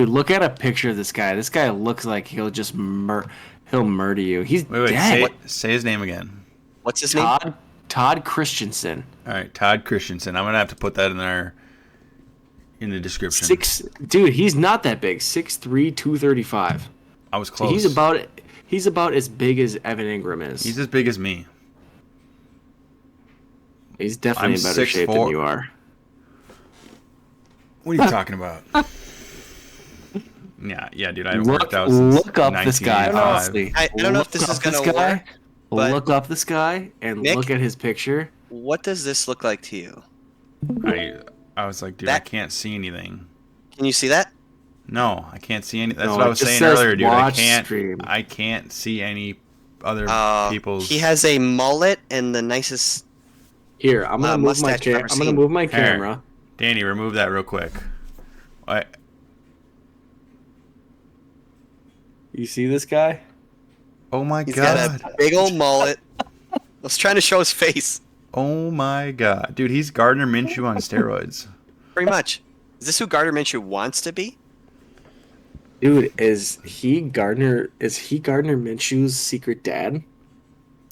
look at a picture of this guy. This guy looks like he'll just he'll murder you. He's Wait, dead. say his name again. What's his name? Todd Christensen. All right, Todd Christensen. I'm gonna have to put that in the description. Dude, he's not that big. 6'3", 235. I was So close. he's about as big as Evan Ingram is. He's as big as me. He's definitely I'm in better shape than 6'4". you are. What are you talking about? Yeah, dude. I haven't worked out since Look up this guy. 1985. Honestly, I don't know if Look this is up this gonna guy. work, but- Look up this guy and Nick? look at his picture. What does this look like to you? I was like, dude, I That- can't see anything. Can you see that? No, I can't see any. That's No, what I it was just saying says earlier, dude. watch stream. I can't see any other people's. He has a mullet and the nicest. Here, I'm gonna move my mustache you've ever I'm gonna seen. move my Here. camera. Danny, remove that real quick. You see this guy? Oh my He's god. got a big old mullet. I was trying to show his face. Oh my god, dude, he's Gardner Minshew on steroids. Pretty much. Is this who Gardner Minshew wants to be? Dude, is he Gardner Minshew's secret dad?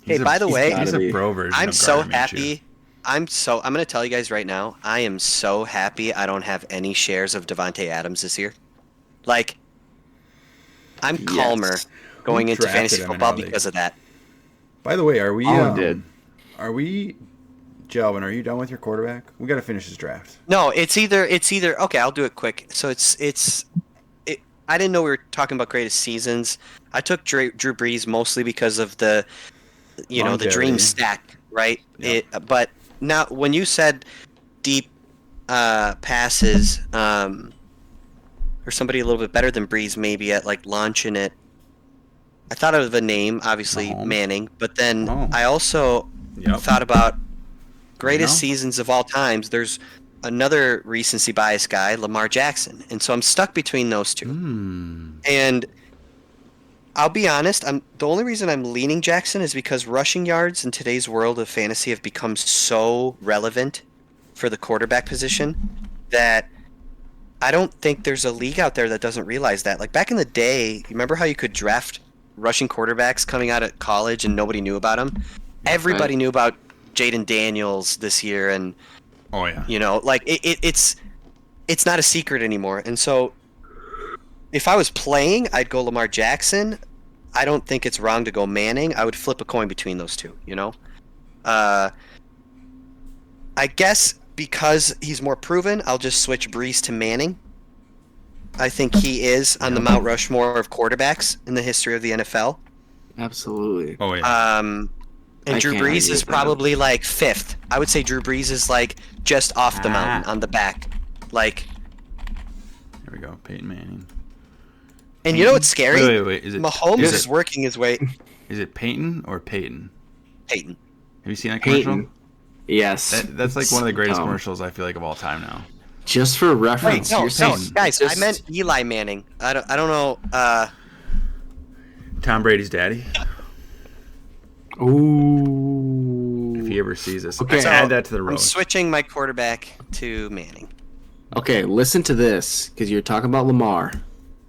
Hey, by the way, he's gotta a be. pro version. I'm of so Gardner Minshew. happy. I'm going to tell you guys right now, I am so happy I don't have any shares of Devontae Adams this year. Like, I'm calmer going into drafted fantasy him in football our league? because of that. By the way, are we? Colin did. Are we? Jalvin, are you done with your quarterback? We got to finish this draft. No, it's either okay, I'll do it quick. So I didn't know we were talking about greatest seasons. I took Drew Brees mostly because of the the dream Longevity. stack, right? Yep. But now when you said deep passes, or somebody a little bit better than Breeze maybe at like launching it, I thought of a name, obviously Mahomes. Manning, but then Oh. I also Yep. thought about greatest know? seasons of all times. There's another recency bias guy, Lamar Jackson, and so I'm stuck between those two. And I'll be honest, the only reason I'm leaning Jackson is because rushing yards in today's world of fantasy have become so relevant for the quarterback position that I don't think there's a league out there that doesn't realize that. Like back in the day, you remember how you could draft rushing quarterbacks coming out of college and nobody knew about them? Everybody knew about Jaden Daniels this year, and Oh yeah. like it's not a secret anymore. And so if I was playing, I'd go Lamar Jackson. I don't think it's wrong to go Manning. I would flip a coin between those two, I guess because he's more proven, I'll just switch Brees to Manning. I think he is on the Mount Rushmore of quarterbacks in the history of the NFL. Absolutely. Oh yeah. And I Drew can't Brees argue is with that. probably like fifth. I would say Drew Brees is like just off the mountain on the back. Like, Here we go. Peyton Manning. and you know what's scary? Wait. Is it Mahomes is is it, working his way. is it Peyton or Peyton? Peyton. Have you seen that commercial? Peyton. Yes. That's like one of the greatest Um, commercials I feel like of all time now. Just for Wait, reference, no, you're saying guys, I just- meant Eli Manning. I don't know. Tom Brady's daddy. Ooh. If he ever sees this, Okay. add that to the I'm road. switching my quarterback to Manning. Okay, listen to this, because you're talking about Lamar.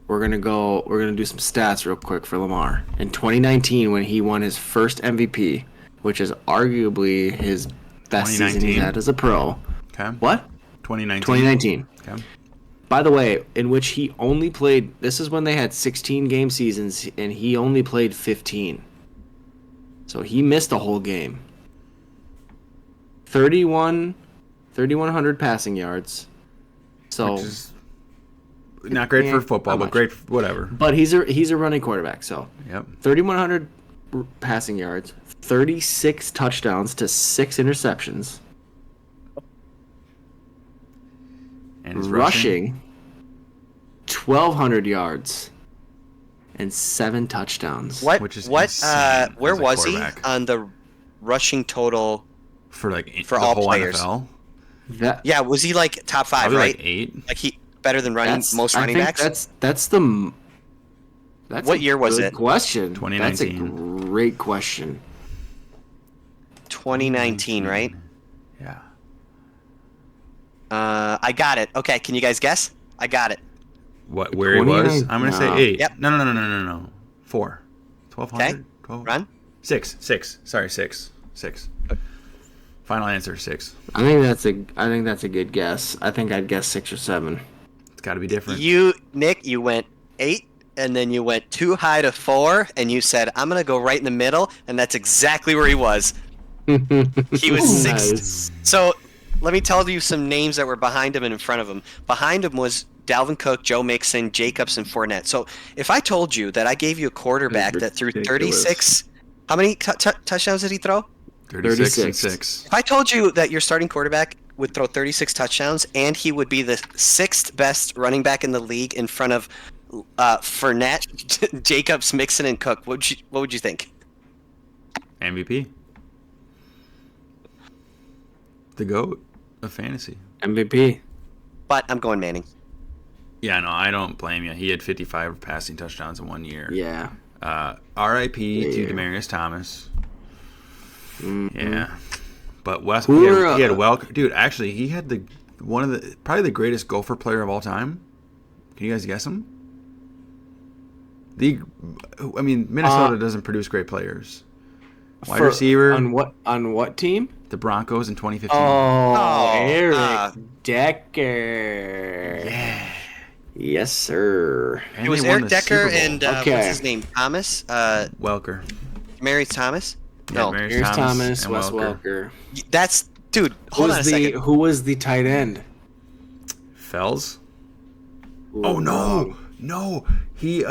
We're gonna do some stats real quick for Lamar. In 2019, when he won his first MVP, which is arguably his best season he's 2019? had as a pro. Okay. What? 2019. 2019. Okay. By the way, in which he only played, this is when they had 16 game seasons, and he only played 15. So he missed a whole game. 3,100 passing yards. So, Which is not great for football, not but much. great for whatever. but he's a running quarterback. So Yep. 3,100 passing yards, 36 touchdowns to 6 interceptions. And his Rushing 1,200 yards and 7 touchdowns. What? Which is What? insane Where as a was he quarterback. on the rushing total? for like For the all whole players. NFL. That, Yeah, was he like top five? Probably Right? like 8. Like he better than most I running think backs. That's the. That's What a year was good it? Question. 2019. That's a great question. 2019, right? Yeah. I got it. Okay, can you guys guess? I got it. What? Where he was? 29 I'm gonna say no. 8. Yep. No. 4. 1,200. Okay. 12. Run. 6. Sorry, 6. Final answer 6. I think that's a good guess. I think I'd guess 6 or 7. It's got to be different. Nick, you went 8, and then you went too high to 4, and you said, I'm going to go right in the middle, and that's exactly where he was. He was 6. Nice. So let me tell you some names that were behind him and in front of him. Behind him was Dalvin Cook, Joe Mixon, Jacobs, and Fournette. So if I told you that I gave you a quarterback that threw ridiculous. 36, how many touchdowns did he throw? 36 and 36. 6. If I told you that your starting quarterback would throw 36 touchdowns and he would be the 6th best running back in the league in front of Fournette, Jacobs, Mixon, and Cook, what would you think? MVP. The GOAT of fantasy. MVP. But I'm going Manning. Yeah, no, I don't blame you. He had 55 passing touchdowns in 1 year. Yeah. R.I.P. to Yeah. Demaryius Thomas. Mhm. Yeah, but West Who he had, were, he had well, dude. Actually, he had probably the greatest Gopher player of all time. Can you guys guess him? Minnesota doesn't produce great players. Wide receiver on what team? the Broncos in 2015. Oh, Oh, Eric Decker. Yeah, Yes, sir. and It was they won Eric the Decker Super Bowl. and Okay. what's his name? Thomas? Welker. Mary Thomas? Yeah, No. Demaryius Here's Thomas, and Wes Welker. Welker. That's dude, hold on a second. Who was the tight end? Fells. Oh no, Wrong. no. He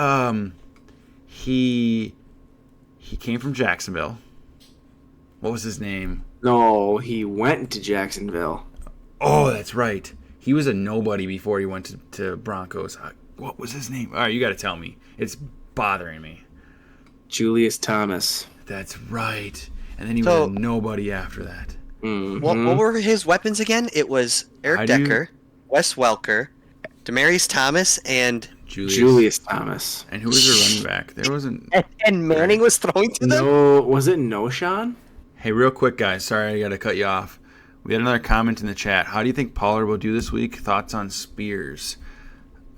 came from Jacksonville. What was his name? No, he went to Jacksonville. Oh, that's right. He was a nobody before he went to Broncos. What was his name? All right, you got to tell me. It's bothering me. Julius Thomas. That's right. And then he So- was a nobody after that. Mhm. What were his weapons again? It was How Eric do you- Decker, Wes Welker, Demarius Thomas, and Julius Thomas. And who was their running back? There wasn't. and Manning was throwing to them. No, was it Noshawn? Hey, real quick, guys. Sorry, I got to cut you off. We had another comment in the chat. How do you think Pollard will do this week? Thoughts on Spears?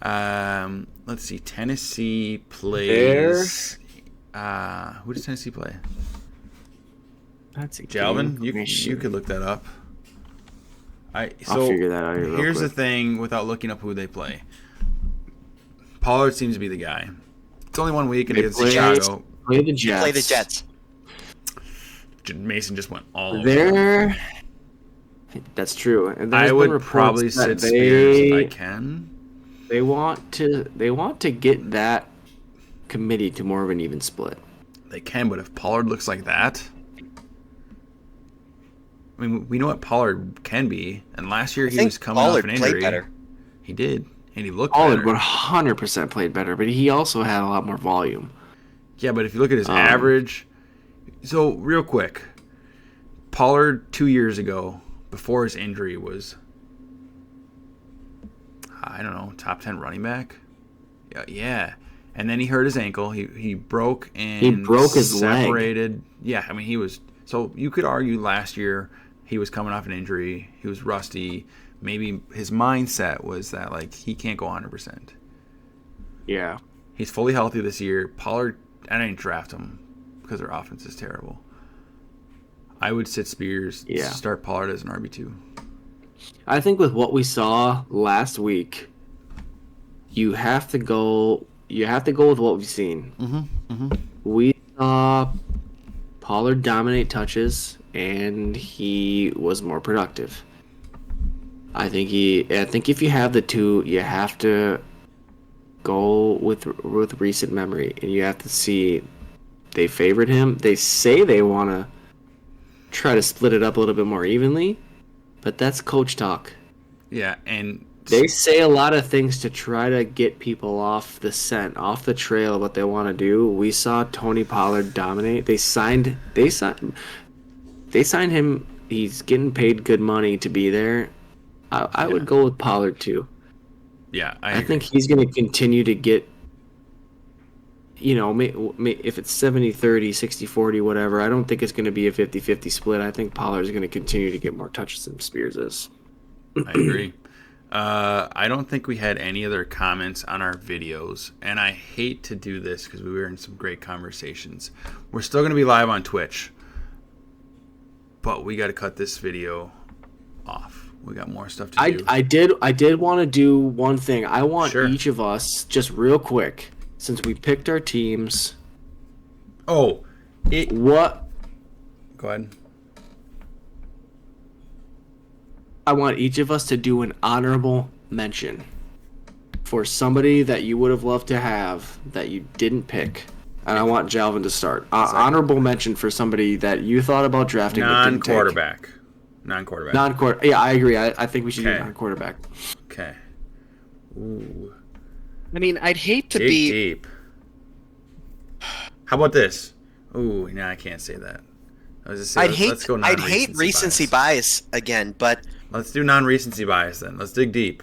Let's see. Tennessee plays. Who does Tennessee play? That's a Jalvin? game You information. could look that up. I'll figure that out here real Here's the quick. thing without looking up who they play. Pollard seems to be the guy. It's only 1 week and They against play- Chicago. Play the Jets. Play the Jets. Mason just went all over them. They're. That's true. And there's I been would reports probably that sit Spears if I they can. they want to get that committee to more of an even split. They can, but if Pollard looks like that, I mean, we know what Pollard can be. And last year I he think was coming Pollard off an played injury. better. He did, and he looked Pollard better. 100% played better, but he also had a lot more volume. Yeah, but if you look at his average, so real quick, Pollard 2 years ago, before his injury, was, I don't know, top 10 running back. Yeah. And then he hurt his ankle. He broke and He broke his leg. separated. Yeah, I mean he was. So you could argue last year he was coming off an injury. He was rusty. Maybe his mindset was that like he can't go 100%. Yeah. He's fully healthy this year. Pollard, I didn't draft him because their offense is terrible. I would sit Spears. Yeah. Start Pollard as an RB2. I think with what we saw last week, you have to go with what we've seen. We saw Pollard dominate touches, and he was more productive. I think if you have the two, you have to go with recent memory, and you have to see they favored him. They say they want to try to split it up a little bit more evenly, but that's coach talk. Yeah, and They say a lot of things to try to get people off the scent, off the trail of what they want to do. We saw Tony Pollard dominate. They signed him. He's getting paid good money to be there. I would go with Pollard too. yeah, I agree. think he's going to continue to get, if it's 70-30, 60-40, whatever, I don't think it's going to be a 50-50 split. I think Pollard's going to continue to get more touches than Spears is. I agree. I don't think we had any other comments on our videos, and I hate to do this because we were in some great conversations. We're still going to be live on Twitch, but we got to cut this video off. We got more stuff to do. I did want to do one thing. I want Sure. each of us, just real quick, since we picked our teams, Oh, what go ahead. I want each of us to do an honorable mention for somebody that you would have loved to have that you didn't pick. And I want Jalvin to start. Honorable mention for somebody that you thought about drafting but didn't take. Non-quarterback. Non-quarterback. Yeah, I agree. I think we should do Okay. non-quarterback. Okay. Ooh. I mean, I'd hate to Dig be. deep. How about this? Ooh, no, I can't say that. I was just saying, let's go I'd hate recency bias again, but Let's do non-recency bias then. Let's dig deep.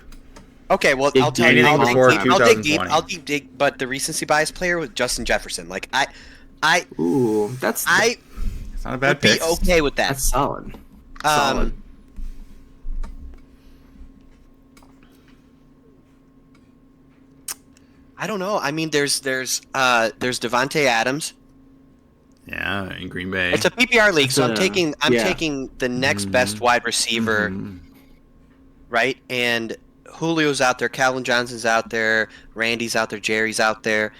okay. Well, Dig I'll tell you. anything I'll before dig deep. I'll dig deep. 2020. I'll deep dig. But the recency bias player was Justin Jefferson. Like Ooh, that's It's not a bad would be pick. okay with that. solid. Solid. I don't know. I mean, there's Devonte Adams. Yeah, in Green Bay. It's a PPR league, so I'm That's taking yeah. taking the next best wide receiver, right? And Julio's out there, Calvin Johnson's out there, Randy's out there, Jerry's out there.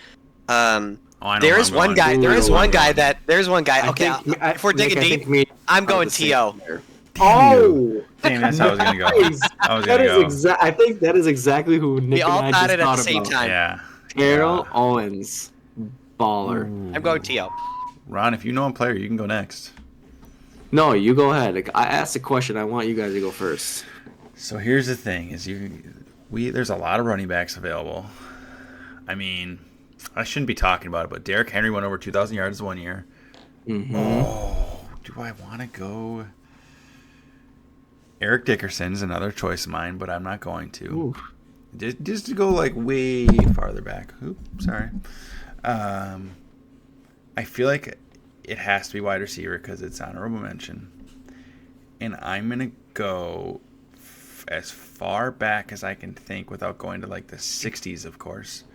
I know There where is I'm one going. guy. There is Julio, one guy I'm that. There's one guy. I Okay, think- if we're Nick, digging I deep, think me I'm are going the same To. player. Damn you. Oh, Damn, that's how I was gonna go. I was That gonna is go. I think that is exactly who Nick We all and I thought just it at thought the same about. time. Yeah. Terrell Yeah. Owens, baller. I'm going T.O. Ron, if you know a player, you can go next. No, you go ahead. I asked a question. I want you guys to go first. So here's the thing: there's a lot of running backs available. I mean, I shouldn't be talking about it, but Derrick Henry went over 2,000 yards 1 year. Mm-hmm. Oh, do I want to go? Eric Dickerson's another choice of mine, but I'm not going to. Ooh. Just to go like way farther back. Oops, sorry. I feel like it has to be wide receiver because it's honorable mention, and I'm gonna go as far back as I can think without going to like the 60s, of course.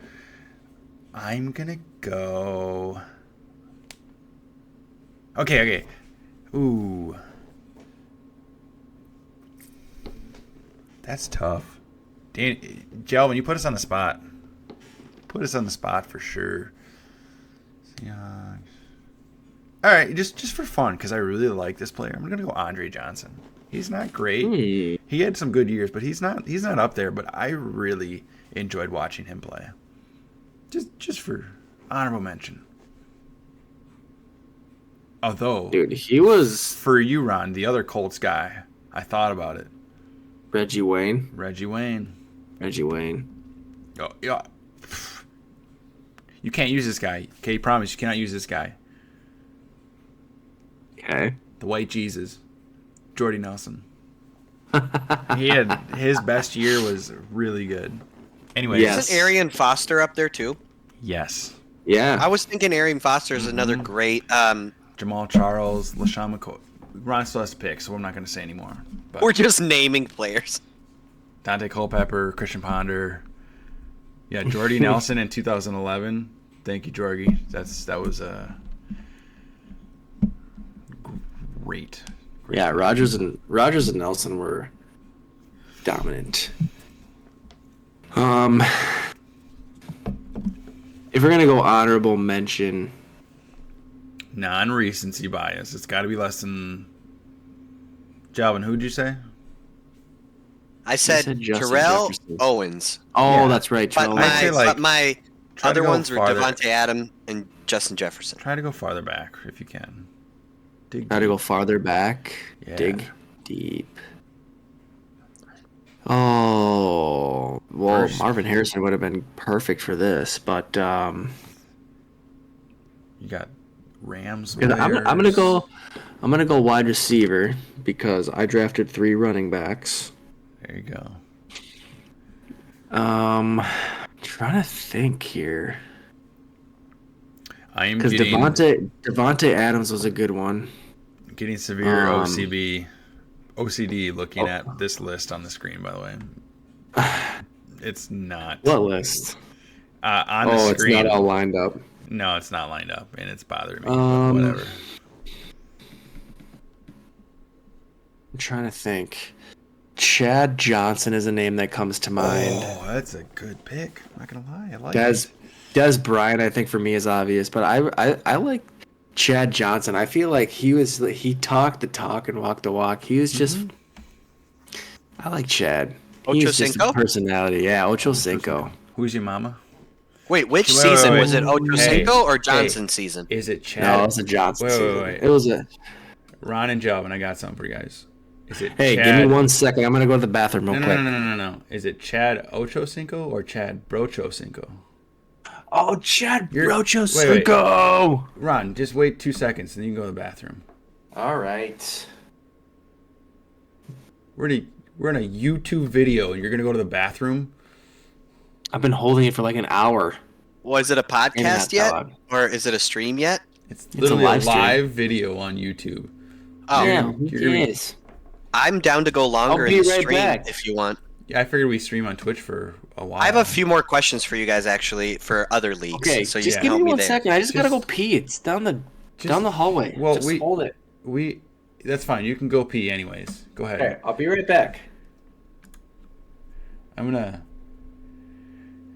I'm gonna go. Okay. Ooh. That's tough. Jalvin, you put us on the spot. Put us on the spot for sure. Seahawks. All right, just for fun, because I really like this player. I'm gonna go Andre Johnson. He's not great. He had some good years, but he's not up there. But I really enjoyed watching him play. Just for honorable mention. Although, Dude, he was for you, Ron, the other Colts guy, I thought about it. Reggie Wayne. Reggie Wayne. Oh, yeah. You can't use this guy. Okay, promise you cannot use this guy. Okay. The white Jesus. Jordy Nelson. His best year was really good. Anyways. Yes. Isn't Arian Foster up there too? Yes. Yeah. I was thinking Arian Foster is another great. Jamal Charles, LaShawn McCoy. Ron still has to pick, so I'm not going to say anymore. But We're just naming players. Dante Culpepper, Christian Ponder. Yeah, Jordy Nelson in 2011. Thank you, Jorgy. That was great. Yeah, Rogers and Nelson were dominant. If we're gonna go honorable mention, Non-recency bias. It's got to be less than. Jalvin, who'd you say? I said said Justin Terrell Jefferson. Owens. oh, that's right, But Terrell. I'd say, my, like, but my try to other go ones were farther. Devontae Adams and Justin Jefferson. Try to go farther back if you can. Try to go farther back. Yeah. Dig deep. Oh, well, First. Marvin Harrison would have been perfect for this, but You got Rams. I'm gonna go wide receiver because I drafted 3 running backs. There you go. Trying to think here I am because getting Devontae Adams was a good one. severe OCD looking at this list on the screen. By the way, it's not What list? on the screen. It's not all lined up. No, it's not lined up, and it's bothering me. Um, But whatever. I'm trying to think. Chad Johnson is a name that comes to mind. Oh, that's a good pick. I'm not gonna lie, I like Des it. Bryant, I think for me is obvious, but I like Chad Johnson. I feel like he talked the talk and walked the walk. He was just. I like Chad. He's just a Ochocinco? personality. Yeah, Ochocinco. Who's your mama? Wait, which Wait, season wait, was it? wait. Ochocinco Hey, or Johnson season? Is it Chad? No, it's a Johnson. season. Wait. It was a. Ron and Jalvin, I got something for you guys. Is it Hey, Chad? give me 1 second. I'm gonna go to the bathroom real quick. No. Is it Chad Ochocinco or Chad Brochocinco? Oh, Chad Wait. Brochocinco. Ron, just wait 2 seconds and you can go to the bathroom. All right. We're in a YouTube video and you're gonna go to the bathroom? I've been holding it for like an hour. Was it a podcast yet? dog. Or is it a stream yet? It's literally a a live stream. live video on YouTube. Oh, Yeah, You're who gonna be- cares? I'm down to go longer I'll in be the right stream back. if you want. Yeah, I figured we stream on Twitch for a while. I have a few more questions for you guys actually for other leagues. Okay, so you just can give help me me 1 there. second. I just gotta go pee. It's down the hallway. Well, just hold it. That's fine. You can go pee anyways. Go ahead. Okay, I'll be right back. I'm gonna.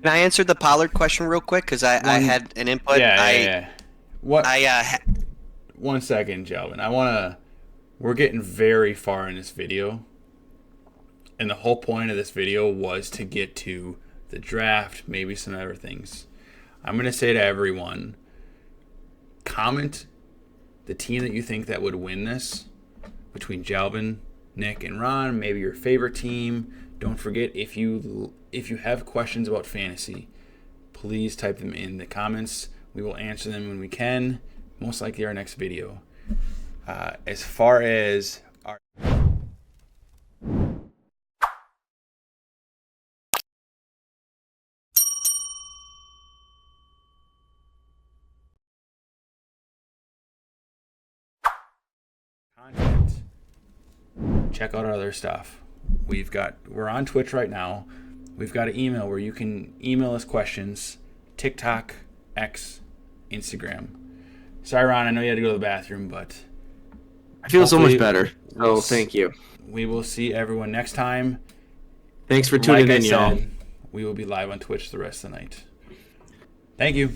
Can I answer the Pollard question real quick? Because I had an input. Yeah. What? 1 1 second, Jalvin. We're getting very far in this video. And the whole point of this video was to get to the draft, maybe some other things. I'm going to say to everyone, comment the team that you think that would win this between Jalvin, Nick, and Ron. Maybe your favorite team. Don't forget, if you have questions about fantasy, please type them in the comments. We will answer them when we can, most likely our next video. As far as our content, check out our other stuff. We're on Twitch right now. We've got an email where you can email us questions. TikTok, X, Instagram. Sorry, Ron, I know you had to go to the bathroom, but I feel so much hopefully better. Oh, thank you. we will see everyone next time. Thanks for tuning Like I in, y'all. said, we will be live on Twitch the rest of the night. Thank you.